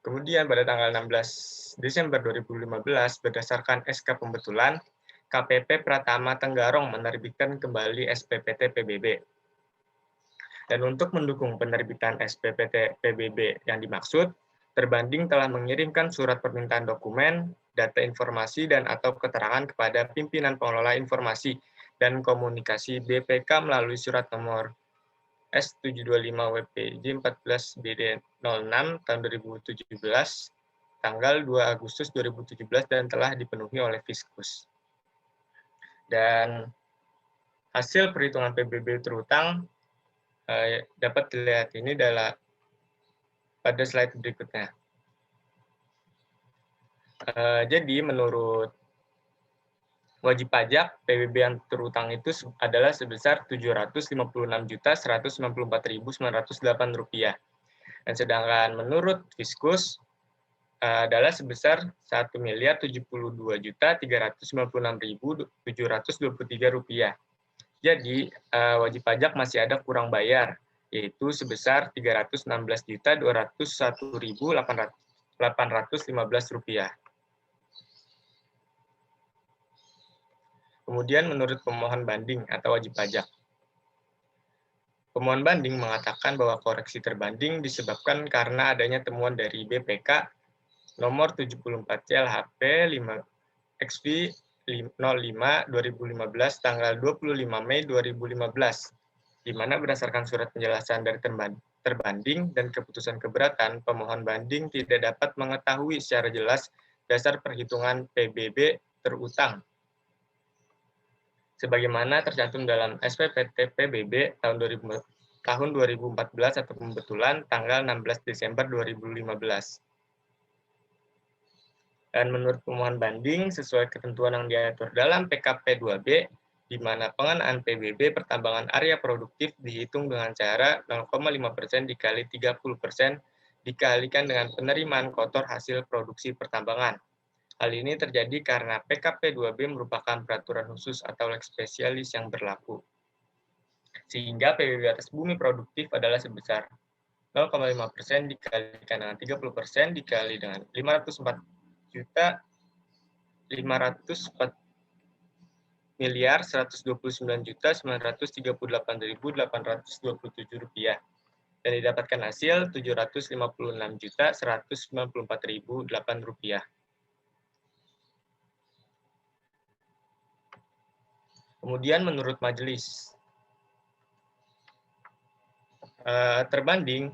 Kemudian pada tanggal 16 Desember 2015, berdasarkan SK Pembetulan, KPP Pratama Tenggarong menerbitkan kembali SPPT PBB. Dan untuk mendukung penerbitan SPPT PBB yang dimaksud, terbanding telah mengirimkan surat permintaan dokumen, data informasi, dan atau keterangan kepada pimpinan pengelola informasi dan komunikasi BPK melalui surat nomor S725-WPJ14-BD06 tahun 2017, tanggal 2 Agustus 2017 dan telah dipenuhi oleh fiskus. Dan hasil perhitungan PBB terutang dapat dilihat ini pada slide berikutnya. Jadi menurut wajib pajak, PBB yang terutang itu adalah sebesar Rp754.194.908. Dan sedangkan menurut Fiskus adalah sebesar Rp1.396.723. Jadi wajib pajak masih ada kurang bayar, yaitu sebesar Rp316.201.815. Kemudian menurut pemohon banding atau wajib pajak. Pemohon banding mengatakan bahwa koreksi terbanding disebabkan karena adanya temuan dari BPK nomor 74 CLHP 5XV 05 2015 tanggal 25 Mei 2015, di mana berdasarkan surat penjelasan dari terbanding dan keputusan keberatan, pemohon banding tidak dapat mengetahui secara jelas dasar perhitungan PBB terutang sebagaimana tercantum dalam SPPT PBB tahun 2014 atau pembetulan tanggal 16 Desember 2015. Dan menurut pemohon banding, sesuai ketentuan yang diatur dalam PKP 2B, di mana pengenaan PBB pertambangan area produktif dihitung dengan cara 0,5% dikali 30% dikalikan dengan penerimaan kotor hasil produksi pertambangan. Hal ini terjadi karena PKP 2B merupakan peraturan khusus atau lex spesialis yang berlaku. Sehingga PBB atas bumi produktif adalah sebesar 0,5% dikalikan dengan 30% dikali dengan 504.129.938.827 rupiah dan didapatkan hasil 756.194.008 rupiah. Kemudian menurut majelis terbanding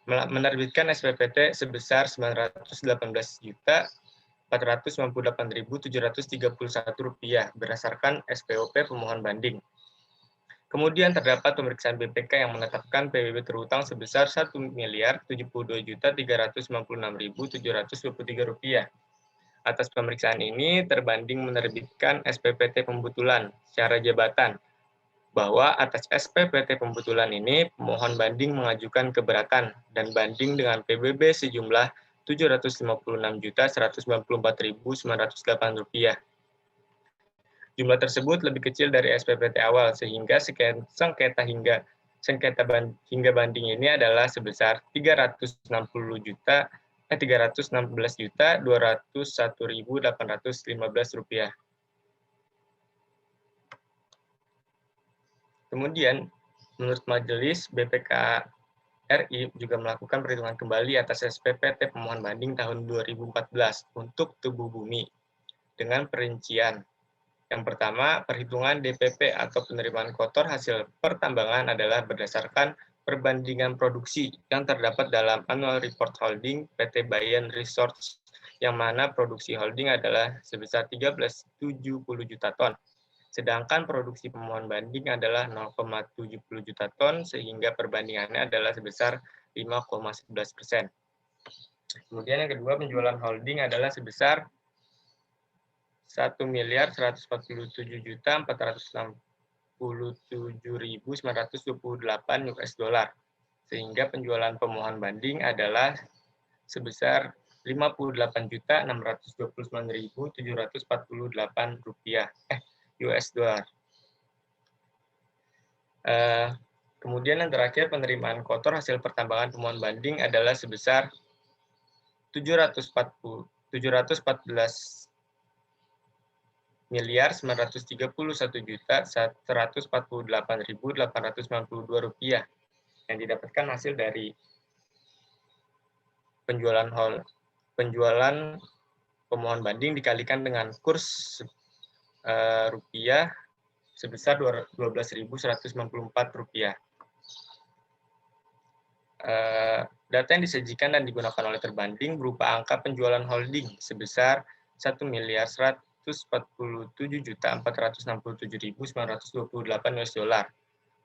menerbitkan SPPT sebesar Rp918.498.731 berdasarkan SPOP pemohon banding. Kemudian terdapat pemeriksaan BPK yang menetapkan PBB terutang sebesar Rp1.072.396.723. Atas pemeriksaan ini, terbanding menerbitkan SPPT pembetulan secara jabatan, bahwa atas SPPT pembetulan ini, pemohon banding mengajukan keberatan dan banding dengan PBB sejumlah Rp756.194.908. Jumlah tersebut lebih kecil dari SPPT awal, sehingga sengketa hingga banding ini adalah sebesar Rp316.201.815. Kemudian, menurut majelis, BPK RI juga melakukan perhitungan kembali atas SPPT pemohon banding tahun 2014 untuk tubuh bumi dengan perincian. Yang pertama, perhitungan DPP atau penerimaan kotor hasil pertambangan adalah berdasarkan perbandingan produksi yang terdapat dalam Annual Report Holding PT Bayan Resources, yang mana produksi holding adalah sebesar 13,70 juta ton. Sedangkan produksi pemohon banding adalah 0,70 juta ton, sehingga perbandingannya adalah sebesar 5,11%. Kemudian yang kedua, penjualan holding adalah sebesar $1.147.467.928 sehingga penjualan pemohon banding adalah sebesar $56.629.748 US dollar. Kemudian yang terakhir, penerimaan kotor hasil pertambangan pemohon banding adalah sebesar $714.931.148.892 yang didapatkan hasil dari penjualan pemohon banding dikalikan dengan kurs rupiah sebesar Rp12.194. Data yang disajikan dan digunakan oleh terbanding berupa angka penjualan holding sebesar $1.147.467.928 US dollar.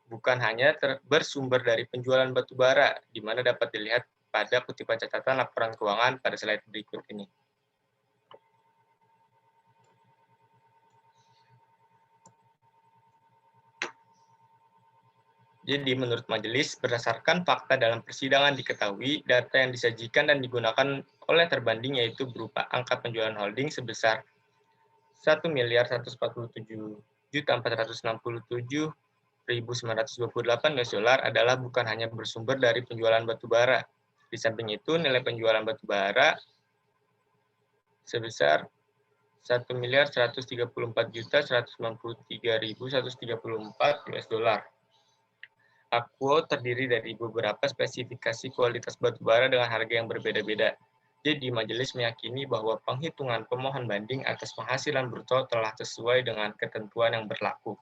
Bukan hanya bersumber dari penjualan batubara, di mana dapat dilihat pada kutipan catatan laporan keuangan pada slide berikut ini. Jadi menurut majelis, berdasarkan fakta dalam persidangan diketahui, data yang disajikan dan digunakan oleh terbanding yaitu berupa angka penjualan holding sebesar 1.147.467.928 US dollar adalah bukan hanya bersumber dari penjualan batubara. Di samping itu, nilai penjualan batubara sebesar 1.134.193.134 US dollar. Aquo terdiri dari beberapa spesifikasi kualitas batubara dengan harga yang berbeda-beda. Jadi, majelis meyakini bahwa penghitungan pemohon banding atas penghasilan bruto telah sesuai dengan ketentuan yang berlaku.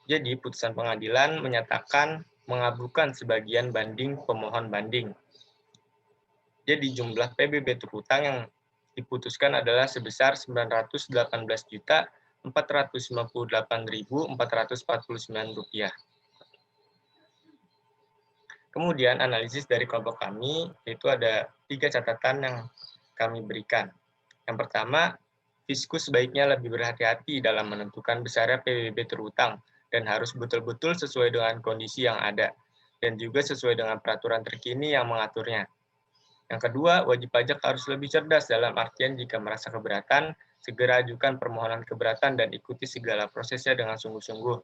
Jadi, putusan pengadilan menyatakan mengabulkan sebagian banding pemohon banding. Jadi, jumlah PBB terhutang yang diputuskan adalah sebesar Rp998.498.449. Kemudian analisis dari kelompok kami, yaitu ada 3 catatan yang kami berikan. Yang pertama, Fiskus sebaiknya lebih berhati-hati dalam menentukan besarnya PBB terhutang dan harus betul-betul sesuai dengan kondisi yang ada dan juga sesuai dengan peraturan terkini yang mengaturnya. Yang kedua, wajib pajak harus lebih cerdas dalam artian jika merasa keberatan, segera ajukan permohonan keberatan dan ikuti segala prosesnya dengan sungguh-sungguh.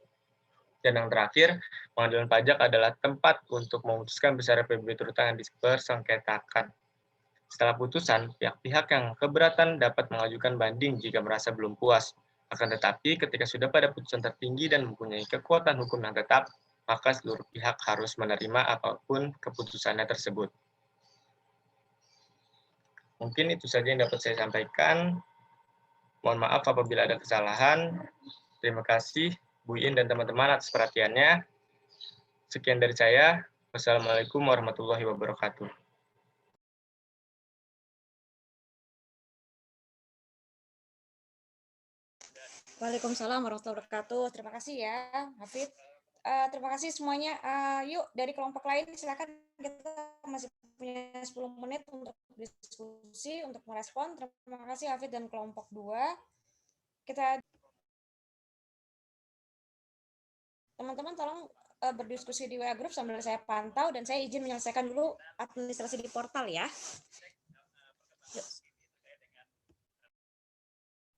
Dan yang terakhir, pengadilan pajak adalah tempat untuk memutuskan besar PBB terhutang yang dipersengketakan. Setelah putusan, pihak-pihak yang keberatan dapat mengajukan banding jika merasa belum puas. Akan tetapi, ketika sudah pada putusan tertinggi dan mempunyai kekuatan hukum yang tetap, maka seluruh pihak harus menerima apapun keputusannya tersebut. Mungkin itu saja yang dapat saya sampaikan. Mohon maaf apabila ada kesalahan. Terima kasih Bu In dan teman-teman atas perhatiannya. Sekian dari saya. Wassalamualaikum warahmatullahi wabarakatuh. Waalaikumsalam warahmatullahi wabarakatuh. Terima kasih ya, Hafid. Terima kasih semuanya. Yuk, dari kelompok lain silakan, kita masih punya 10 menit untuk diskusi, untuk merespon. Terima kasih Hafid dan kelompok 2. Kita teman-teman tolong berdiskusi di WA Group sambil saya pantau dan saya izin menyelesaikan dulu administrasi di portal ya. Yuk.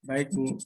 Baik, Bu.